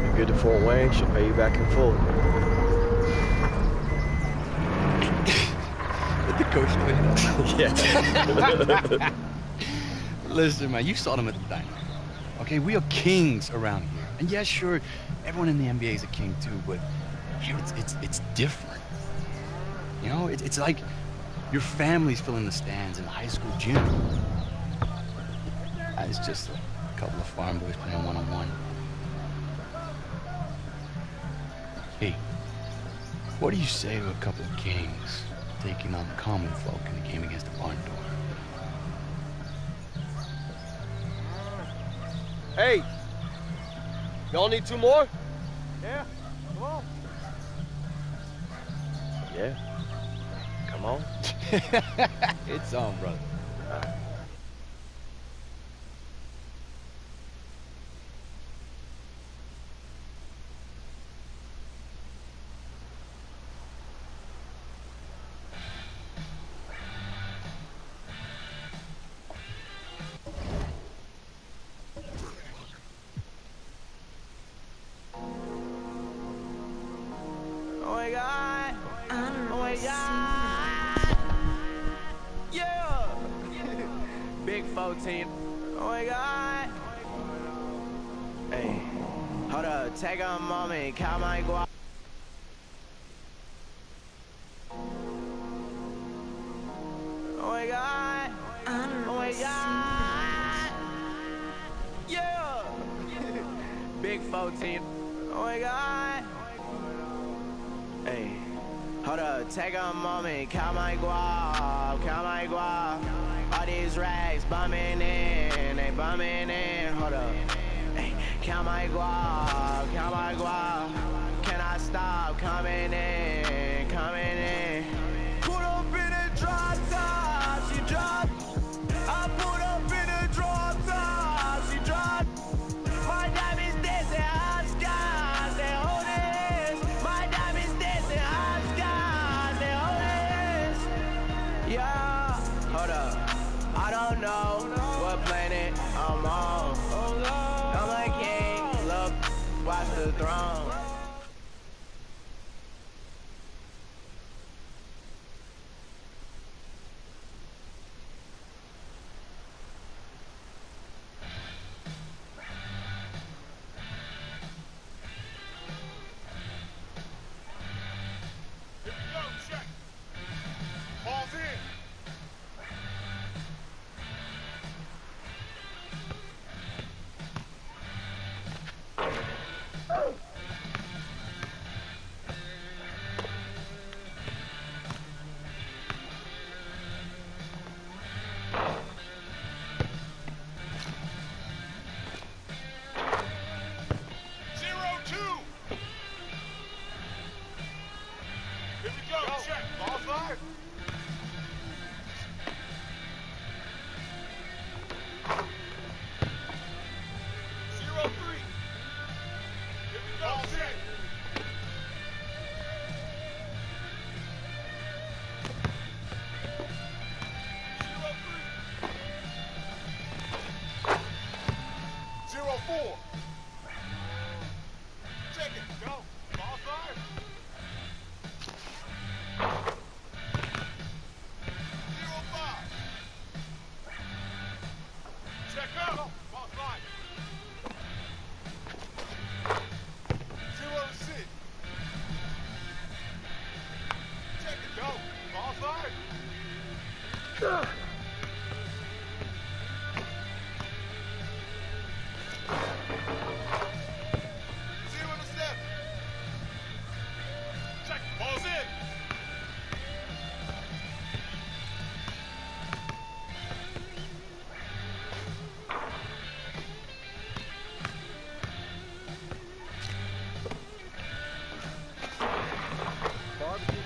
You're good to Fort Wayne, should pay you back in full. Let the coach know. Yeah. Listen, man, you saw them at the diner. Okay, we are kings around here. And yeah, sure, everyone in the NBA is a king too, but here it's different. You know, it's like your family's filling the stands in the high school gym. It's just a couple of farm boys playing one-on-one. Hey, what do you say to a couple of kings taking on the common folk in the game against the barn door? Hey, y'all need 2 more? Yeah, come on. Yeah. Come on. It's on, brother. Oh my God. Oh my God. Yeah. Big 14. Oh my God. Hey, hold up. Take a moment. Count my guap. Oh my God. Oh my God. Yeah. Big 14. Oh my God. Hey, hold up, take a moment, count my guap, count my guap. All these rags bumming in, they bumming in, hold up. Hey, count my guap, count my guap. Can I stop coming in, coming in? Put up in a drop top, she dropped. I put up in a drop top, she dropped. My diamonds dancing high skies, they hold it. My diamonds dancing high skies, they hold it. Yeah, hold up. I don't know what planet I'm on. I'm a king, look, watch the throne. Ball's in. Here we go. Check. Ball fired.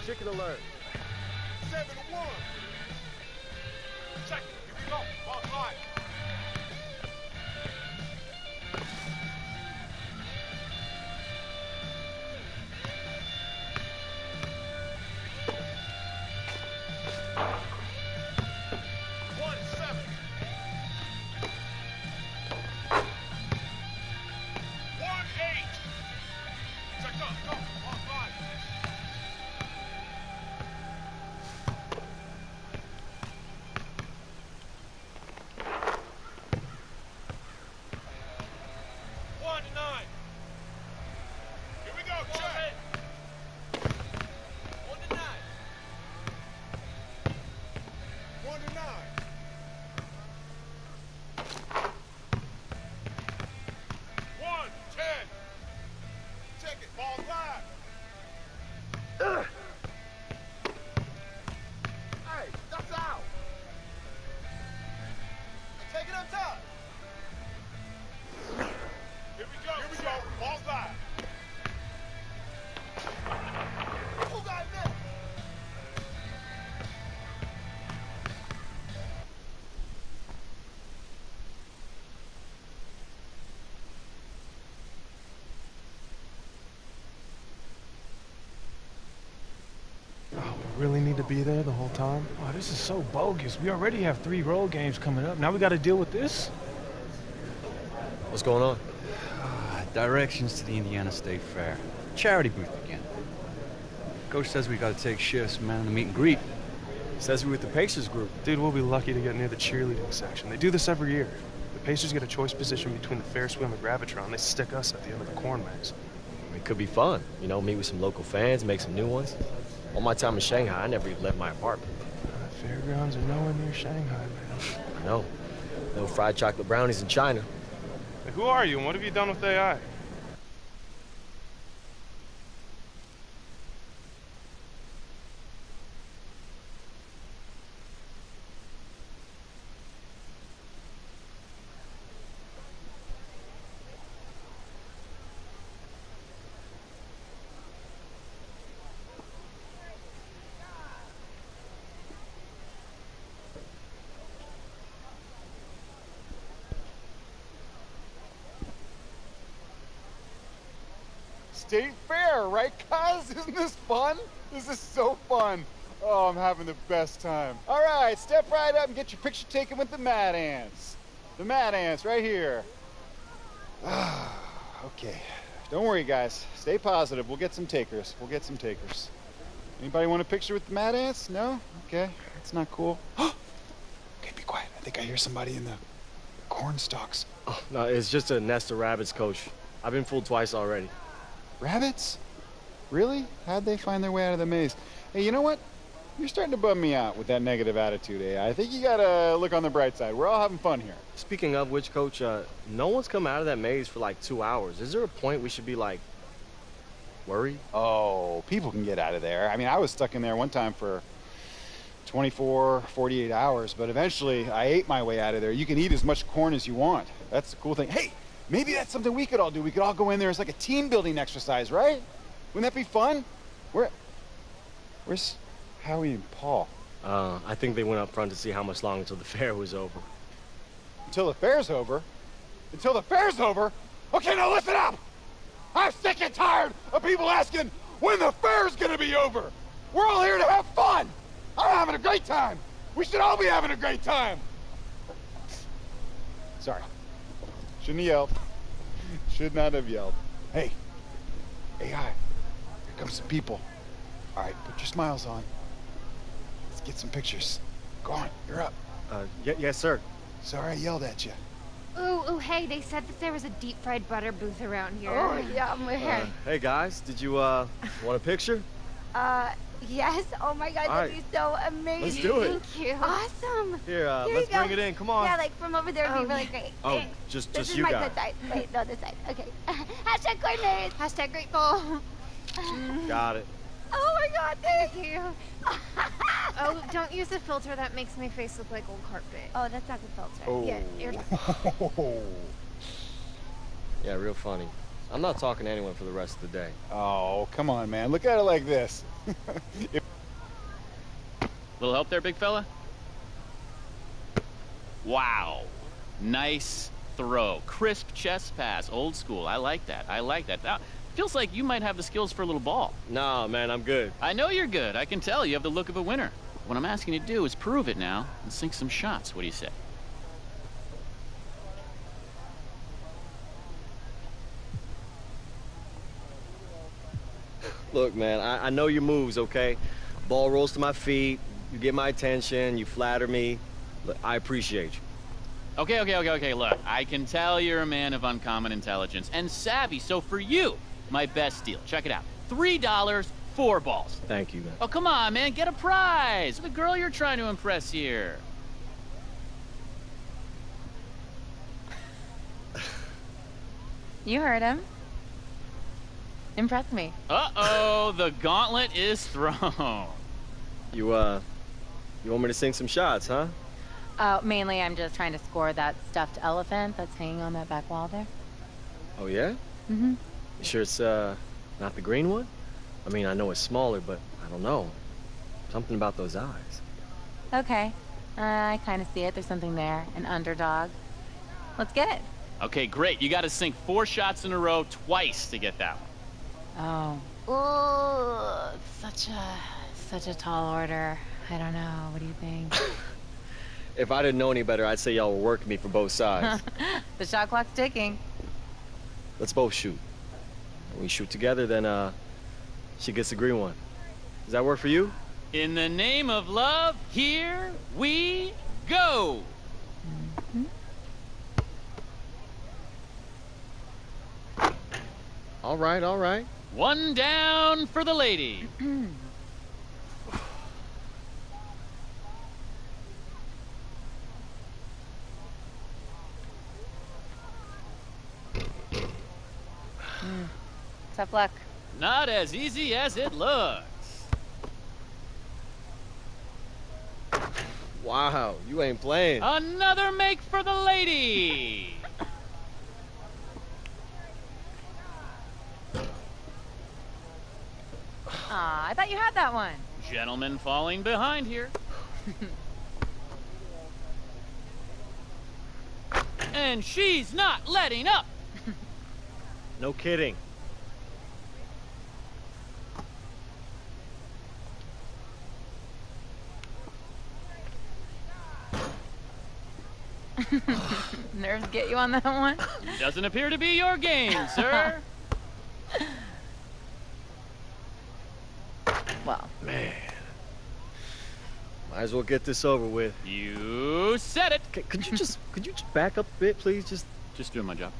Chicken alert. 7-1. Check it. Here we go. Ball slide. second. Ball live. Hey, that's out. Take it up top. Here we go. Here we go. Ball live. Who got this? Oh, we really need to be there the whole time? Oh, this is so bogus. We already have 3 road games coming up. Now we got to deal with this? What's going on? Directions to the Indiana State Fair. Charity booth again. Coach says we got to take shifts, man, to meet and greet. Says we with the Pacers group. Dude, we'll be lucky to get near the cheerleading section. They do this every year. The Pacers get a choice position between the Ferris wheel and the Gravitron. They stick us at the end of the corn maze. It could be fun. You know, meet with some local fans, make some new ones. All my time in Shanghai, I never even left my apartment. Fairgrounds are nowhere near Shanghai, man. I know. No fried chocolate brownies in China. Hey, who are you and what have you done with AI? State Fair, right, cuz? Isn't this fun? This is so fun. Oh, I'm having the best time. All right, step right up and get your picture taken with the Mad Ants. The Mad Ants, right here. Okay, don't worry, guys. Stay positive. We'll get some takers. We'll get some takers. Anybody want a picture with the Mad Ants? No? Okay, that's not cool. Okay, be quiet. I think I hear somebody in the corn stalks. Oh, no, it's just a nest of rabbits, Coach. I've been fooled twice already. Rabbits? Really? How'd they find their way out of the maze? Hey, you know what? You're starting to bum me out with that negative attitude, eh? I think you gotta look on the bright side. We're all having fun here. Speaking of which, Coach, no one's come out of that maze for like 2 hours. Is there a point we should be like, worried? Oh, people can get out of there. I mean, I was stuck in there one time for 24, 48 hours, but eventually I ate my way out of there. You can eat as much corn as you want. That's the cool thing. Hey, maybe that's something we could all do. We could all go in there as like a team building exercise, right? Wouldn't that be fun? Where's Howie and Paul? I think they went up front to see how much longer until the fair was over. Until the fair's over? Until the fair's over? Okay, now listen up! I'm sick and tired of people asking when the fair's gonna be over! We're all here to have fun! I'm having a great time! We should all be having a great time! Sorry. Shouldn't have yelled. Should not have yelled. Hey, AI, here comes some people. All right, put your smiles on. Let's get some pictures. Go on, you're up. Yes, sir. Sorry I yelled at you. Ooh, hey, they said that there was a deep fried butter booth around here. Oh, yeah, Hey, guys, did you, want a picture? Yes. Oh my God, All that'd right. be so amazing. Let's do it. Thank you. Awesome. Here, Here let's you go. bring it in. Come on. Yeah, like from over there would be really great. Oh, Thanks. just This you is my guys. good side. Wait, no, this side. Okay. Hashtag coordinated. Hashtag grateful. Got it. Oh my God, thank you. Oh, don't use a filter. That makes my face look like old carpet. Oh, that's not the filter. Oh. Yeah, you're Yeah, real funny. I'm not talking to anyone for the rest of the day. Oh, come on, man. Look at it like this. Little help there, big fella? Wow. Nice throw. Crisp chest pass. Old school. I like that. I like that. Now, feels like you might have the skills for a little ball. Nah, man, I'm good. I know you're good. I can tell. You have the look of a winner. What I'm asking you to do is prove it now and sink some shots. What do you say? Look, man, I know your moves, okay? Ball rolls to my feet, you get my attention, you flatter me. Look, I appreciate you. Okay. Look, I can tell you're a man of uncommon intelligence and savvy, so for you, my best deal. Check it out. $3, 4 balls. Thank you, man. Oh, come on, man. Get a prize. The girl you're trying to impress here. You heard him. Impress me. Uh-oh, the gauntlet is thrown. You want me to sing some shots, huh? Mainly I'm just trying to score that stuffed elephant that's hanging on that back wall there. Oh, yeah? Mm-hmm. You sure it's, not the green one? I mean, I know it's smaller, but I don't know. Something about those eyes. Okay. I kind of see it. There's something there. An underdog. Let's get it. Okay, great. You got to sink 4 shots in a row twice to get that one. Oh. Ooh, such a tall order. I don't know. What do you think? If I didn't know any better, I'd say y'all were working me for both sides. The shot clock's ticking. Let's both shoot. When we shoot together, then, she gets the green one. Does that work for you? In the name of love, here we go. All right, all right. 1 down for the lady. Tough luck. Not as easy as it looks. Wow, you ain't playing. Another make for the lady. Aw, I thought you had that one. Gentleman falling behind here. And she's not letting up. No kidding. Nerves get you on that one? Doesn't appear to be your game, sir. Well. Man. Might as well get this over with. You said it. Could you just back up a bit, please? Just doing my job.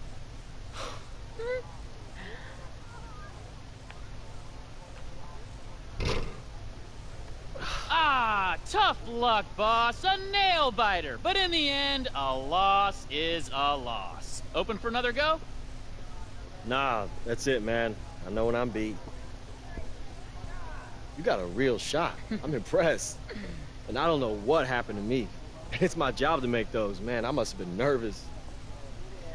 Ah, tough luck, boss. A nail biter. But in the end, a loss is a loss. Open for another go? Nah, that's it, man. I know when I'm beat. You got a real shot. I'm impressed. And I don't know what happened to me. It's my job to make those. Man, I must have been nervous.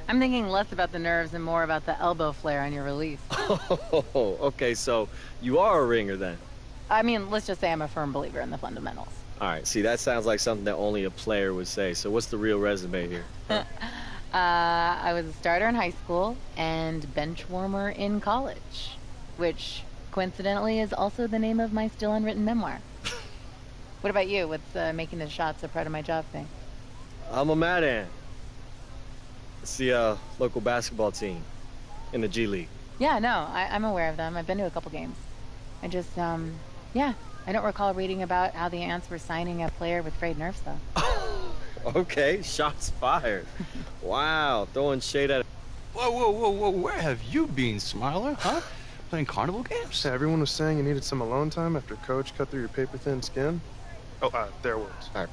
I'm thinking less about the nerves and more about the elbow flare on your release. Oh, okay, so you are a ringer then. I mean, let's just say I'm a firm believer in the fundamentals. All right, see, that sounds like something that only a player would say. So what's the real resume here? I was a starter in high school and bench warmer in college, which coincidentally is also the name of my still unwritten memoir. What about you? What's making the shots a part of my job thing? I'm a Mad Ant. It's the local basketball team in the G League. Yeah, no, I'm aware of them. I've been to a couple games. I just, yeah, I don't recall reading about how the Ants were signing a player with frayed nerves, though. Okay, shots fired. Wow, throwing shade at... Whoa, where have you been, Smiler, huh? Playing carnival games? Yeah, everyone was saying you needed some alone time after Coach cut through your paper-thin skin. Oh, there it was. All right.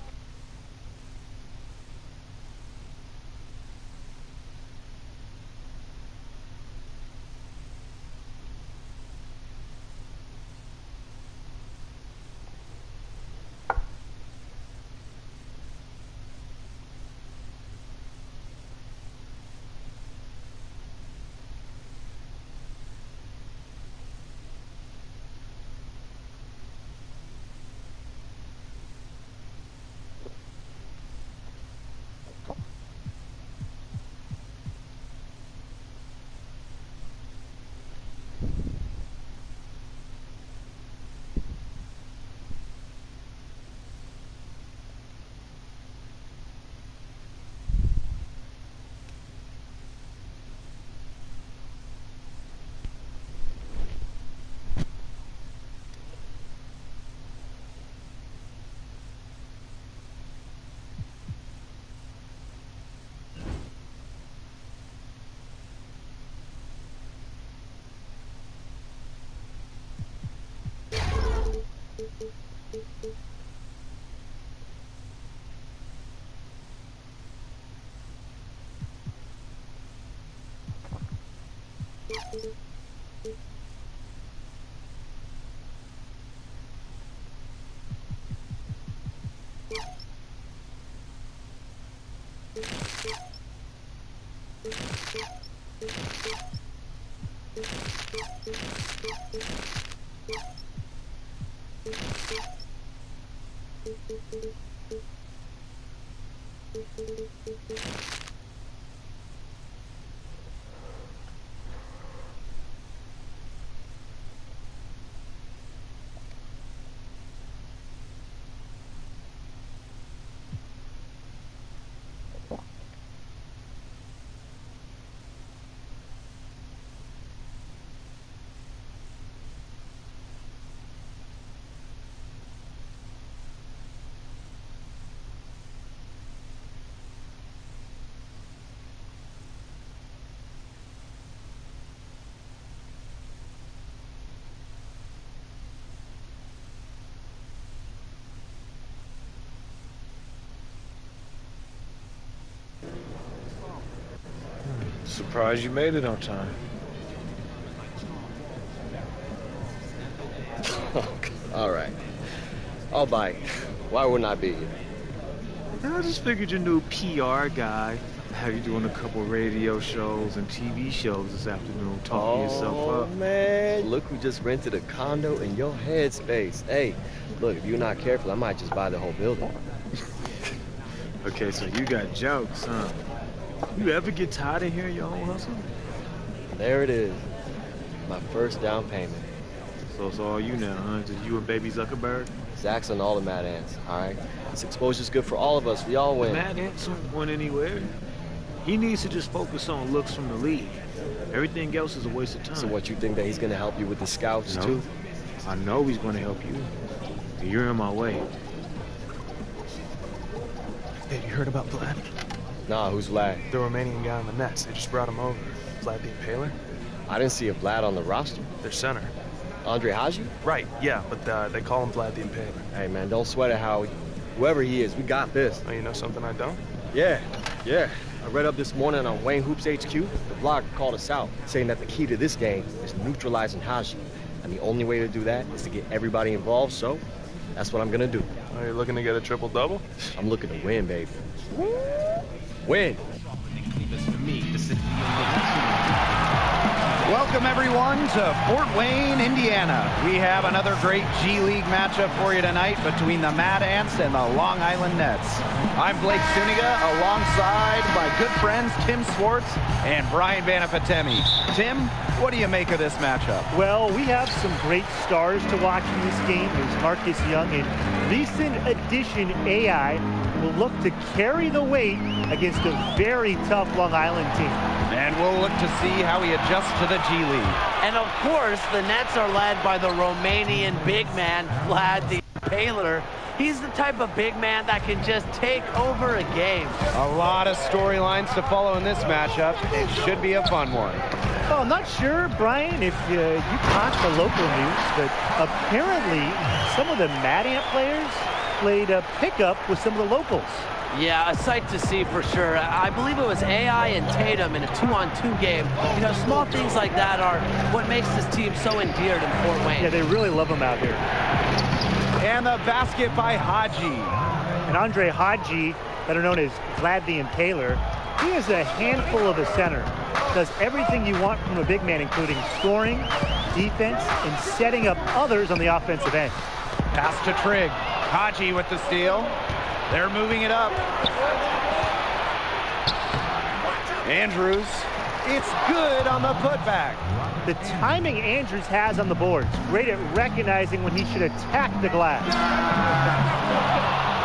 Surprised you made it on time. All right. I'll bite. Why wouldn't I be here? I just figured your new PR guy had you doing a couple radio shows and TV shows this afternoon, talking yourself up. Man, look who just rented a condo in your headspace. Hey, look, if you're not careful, I might just buy the whole building. Okay, so you got jokes, huh? You ever get tired of hearing your own hustle? There it is. My first down payment. So it's all you now, huh? Just you and baby Zuckerberg? Zach's on all the Mad Ants, all right? This exposure's good for all of us. We all win. Mad Ants aren't going anywhere. He needs to just focus on looks from the league. Everything else is a waste of time. So what, you think that he's going to help you with the scouts, too? I know he's going to help you. You're in my way. Hey, you heard about Vlad? Nah, who's Vlad? The Romanian guy on the Nets. They just brought him over. Vlad the Impaler? I didn't see a Vlad on the roster. Their center. Andre Haji? Right, yeah, but they call him Vlad the Impaler. Hey, man, don't sweat it, Howie. Whoever he is, we got this. Oh, you know something I don't? Yeah. I read up this morning on Wayne Hoops HQ. The blog called us out, saying that the key to this game is neutralizing Haji. And the only way to do that is to get everybody involved, so that's what I'm gonna do. Are you looking to get a triple-double? I'm looking to win, baby. Win! Welcome, everyone, to Fort Wayne, Indiana. We have another great G League matchup for you tonight between the Mad Ants and the Long Island Nets. I'm Blake Suniga, alongside my good friends Tim Swartz and Brian Vanafatemi. Tim, what do you make of this matchup? Well, we have some great stars to watch in this game. There's Marcus Young, and recent addition AI will look to carry the weight against a very tough Long Island team. And we'll look to see how he adjusts to the G League. And of course, the Nets are led by the Romanian big man, Vlad the Impaler. He's the type of big man that can just take over a game. A lot of storylines to follow in this matchup. It should be a fun one. Well, I'm not sure, Brian, if you caught the local news, but apparently some of the Mad Ant players played a pickup with some of the locals. Yeah, a sight to see for sure. I believe it was AI and Tatum in a 2-on-2 game. You know, small things like that are what makes this team so endeared in Fort Wayne. Yeah, they really love him out here. And the basket by Haji. And Andre Haji, better known as Vlad the Impaler, he is a handful of a center. Does everything you want from a big man, including scoring, defense, and setting up others on the offensive end. Pass to Trigg. Haji with the steal. They're moving it up. Andrews, it's good on the putback. The timing Andrews has on the boards, great at recognizing when he should attack the glass.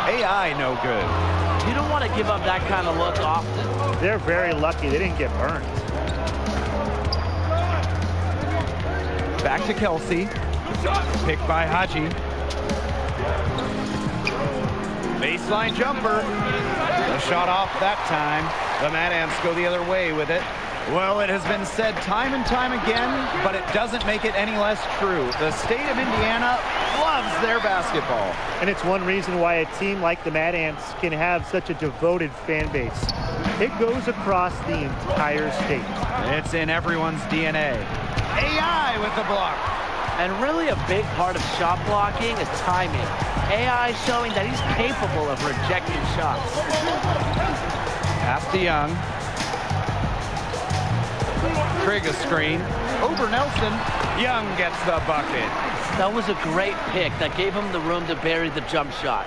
AI no good. You don't want to give up that kind of look often. They're very lucky they didn't get burned. Back to Kelsey. Picked by Haji. Baseline jumper. The shot off that time. The Mad Ants go the other way with it. Well, it has been said time and time again, but it doesn't make it any less true. The state of Indiana loves their basketball. And it's one reason why a team like the Mad Ants can have such a devoted fan base. It goes across the entire state. It's in everyone's DNA. AI with the block. And really a big part of shot blocking is timing. AI showing that he's capable of rejecting shots. Pass to Young. Trigg a screen. Over Nelson. Young gets the bucket. That was a great pick that gave him the room to bury the jump shot.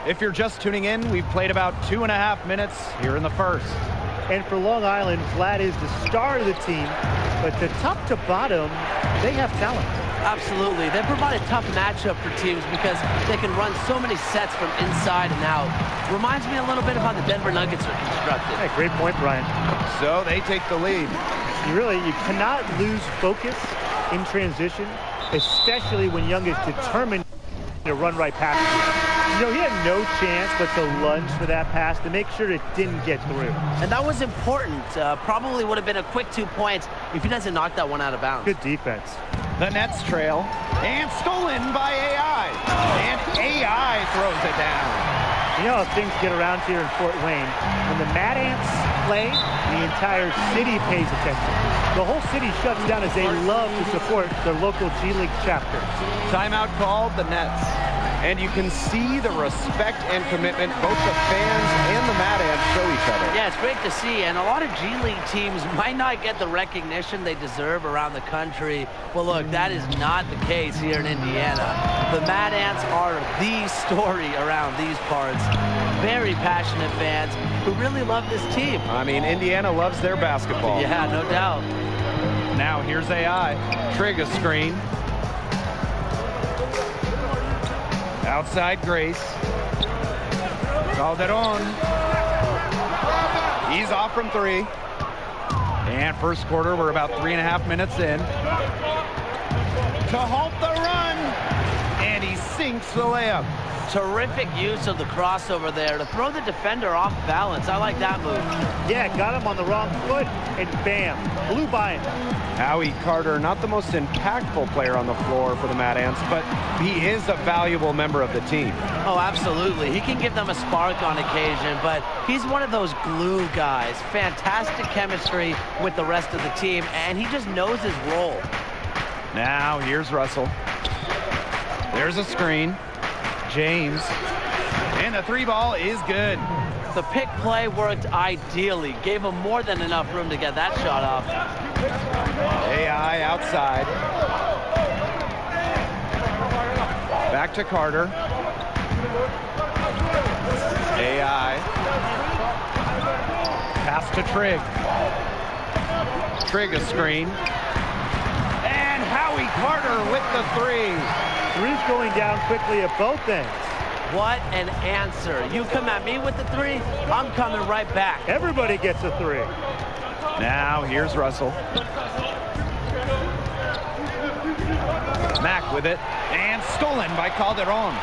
If you're just tuning in, we've played about 2.5 minutes here in the first. And for Long Island, Vlad is the star of the team, but the top to bottom, they have talent. Absolutely. They provide a tough matchup for teams because they can run so many sets from inside and out. Reminds me a little bit of how the Denver Nuggets are constructed. Hey, great point, Brian. So they take the lead. You cannot lose focus in transition, especially when Young is determined to run right past you. You know, he had no chance but to lunge for that pass to make sure it didn't get through. And that was important. Probably would have been a quick 2 points if he doesn't knock that one out of bounds. Good defense. The Nets trail, and stolen by AI. And AI throws it down. You know how things get around here in Fort Wayne. When the Mad Ants play, the entire city pays attention. The whole city shuts down as they love to support their local G League chapter. Timeout called, the Nets. And you can see the respect and commitment both the fans and the Mad Ants show each other. Yeah, it's great to see, and a lot of G League teams might not get the recognition they deserve around the country. Well, look, that is not the case here in Indiana. The Mad Ants are the story around these parts. Very passionate fans who really love this team. I mean, Indiana loves their basketball. Yeah, no doubt. Now here's AI. Trig a screen. Outside Grace. Calderon. He's off from 3. And first quarter, we're about 3.5 minutes in. To halt the run. And he sinks the layup. Terrific use of the crossover there to throw the defender off balance. I like that move. Yeah, got him on the wrong foot, and bam, blew by him. Howie Carter, not the most impactful player on the floor for the Mad Ants, but he is a valuable member of the team. Oh, absolutely. He can give them a spark on occasion, but he's one of those glue guys. Fantastic chemistry with the rest of the team, and he just knows his role. Now, here's Russell. There's a screen. James. And the 3 ball is good. The pick play worked ideally. Gave him more than enough room to get that shot off. AI outside. Back to Carter. AI. Pass to Trig. Trig a screen. And Howie Carter with the 3. Three's going down quickly at both ends. What an answer. You come at me with the 3, I'm coming right back. Everybody gets a 3. Now here's Russell. Mack with it. And stolen by Calderon.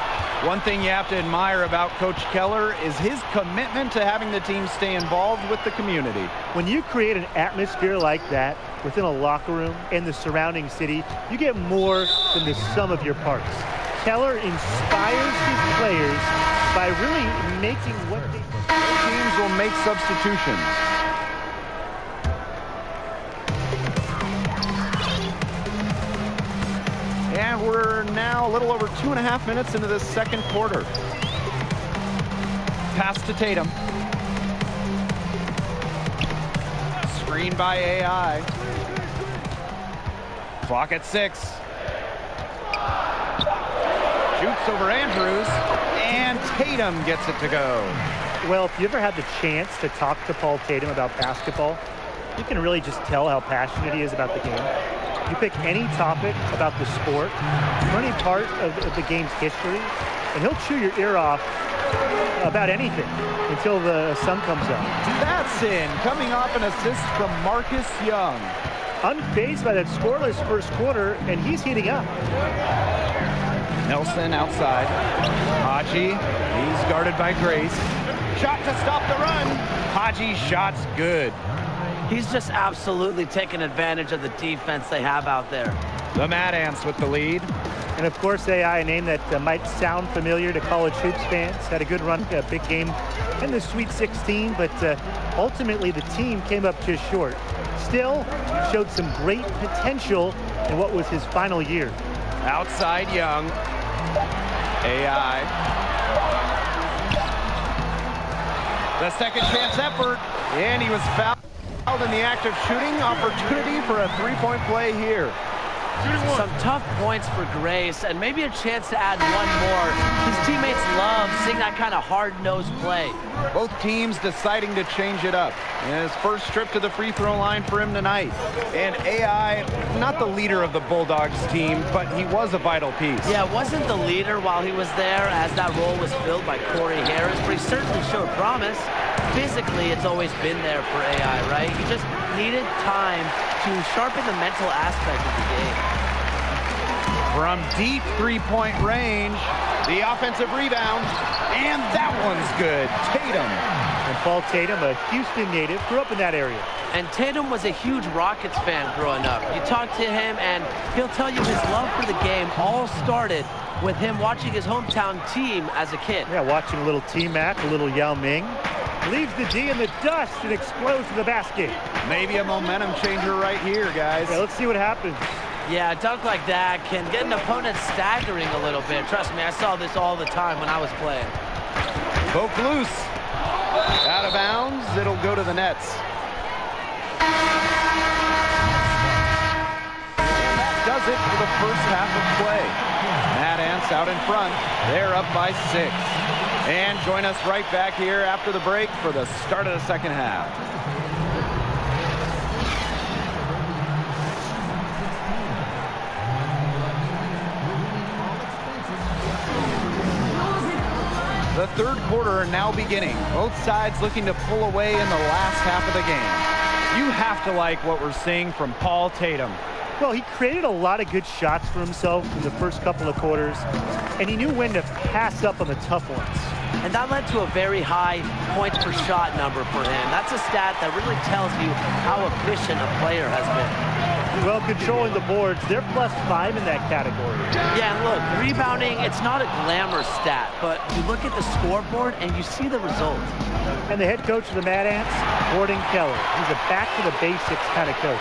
One thing you have to admire about Coach Keller is his commitment to having the team stay involved with the community. When you create an atmosphere like that within a locker room and the surrounding city, you get more than the sum of your parts. Keller inspires his players by really making what they... Teams will make substitutions. And we're now a little over 2.5 minutes into the second quarter. Pass to Tatum. Screen by AI. Clock at 6. Shoots over Andrews, and Tatum gets it to go. Well, if you ever had the chance to talk to Paul Tatum about basketball, you can really just tell how passionate he is about the game. You pick any topic about the sport, or any part of the game's history, and he'll chew your ear off about anything until the sun comes up. That's in, coming off an assist from Marcus Young. Unfazed by that scoreless first quarter, and he's heating up. Nelson outside. Haji, he's guarded by Grace. Shot to stop the run. Haji shot's good. He's just absolutely taking advantage of the defense they have out there. The Mad Ants with the lead. And of course, AI, a name that might sound familiar to college hoops fans, had a good run, a big game in the Sweet 16, but ultimately the team came up just short. Still, showed some great potential in what was his final year. Outside Young. AI. The second chance effort, and he was fouled in the act of shooting. Opportunity for a three-point play here. Some tough points for Grace, and maybe a chance to add one more. His teammates love seeing that kind of hard-nosed play. Both teams deciding to change it up. And his first trip to the free throw line for him tonight. And AI, not the leader of the Bulldogs team, but he was a vital piece. Yeah, wasn't the leader while he was there, as that role was filled by Corey Harris, but he certainly showed promise. Physically, it's always been there for AI, right? He just needed time to sharpen the mental aspect of the game. From deep three-point range, the offensive rebound, and that one's good. Tatum And Paul Tatum, a Houston native, grew up in that area. And Tatum was a huge Rockets fan growing up. You talk to him, and he'll tell you his love for the game all started with him watching his hometown team as a kid. Yeah, watching a little T-Mac, a little Yao Ming. Leaves the D in the dust and explodes to the basket. Maybe a momentum changer right here, guys. Yeah, let's see what happens. Yeah, a dunk like that can get an opponent staggering a little bit. Trust me, I saw this all the time when I was playing. Poke loose. Out of bounds, it'll go to the nets. That does it for the first half of play. Mad Ants out in front. They're up by 6. And join us right back here after the break for the start of the second half. The third quarter now beginning. Both sides looking to pull away in the last half of the game. You have to like what we're seeing from Paul Tatum. Well, he created a lot of good shots for himself in the first couple of quarters, and he knew when to pass up on the tough ones. And that led to a very high points per shot number for him. That's a stat that really tells you how efficient a player has been. Well, controlling the boards, they're +5 in that category. Yeah, and look, rebounding, it's not a glamour stat, but you look at the scoreboard and you see the result. And the head coach of the Mad Ants, Gordon Keller. He's a back-to-the-basics kind of coach.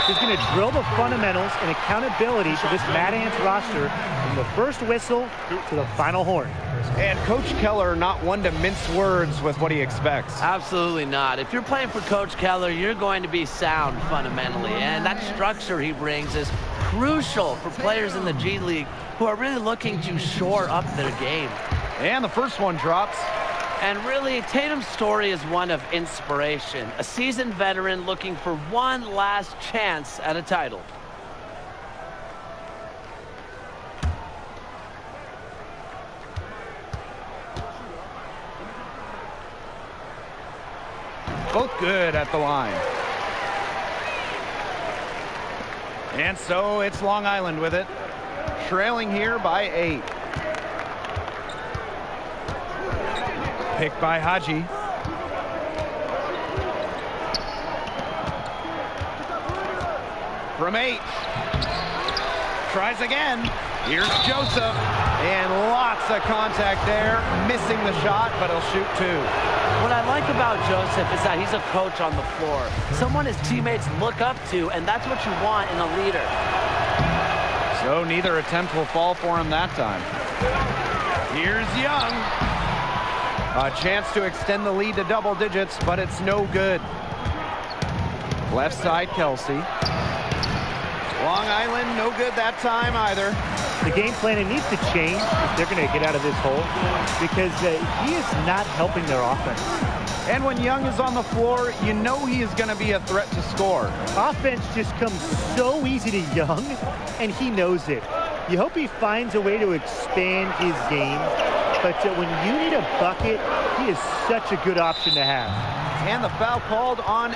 He's going to drill the fundamentals and accountability to this Mad Ants roster from the first whistle to the final horn. And Coach Keller not one to mince words with what he expects. Absolutely not. If you're playing for Coach Keller, you're going to be sound fundamentally. And that structure he brings is crucial for players in the G League who are really looking to shore up their game. And the first one drops. And really, Tatum's story is one of inspiration. A seasoned veteran looking for one last chance at a title. Both good at the line. And so it's Long Island with it. Trailing here by 8. Picked by Haji. From 8. Tries again. Here's Joseph. And lots of contact there. Missing the shot, but he'll shoot 2. What I like about Joseph is that he's a coach on the floor. Someone his teammates look up to, and that's what you want in a leader. So neither attempt will fall for him that time. Here's Young. A chance to extend the lead to double digits, but it's no good. Left side, Kelsey. Long Island, no good that time either. The game plan needs to change if they're going to get out of this hole, because he is not helping their offense. And when Young is on the floor, you know he is going to be a threat to score. Offense just comes so easy to Young, and he knows it. You hope he finds a way to expand his game, but when you need a bucket, he is such a good option to have. And the foul called on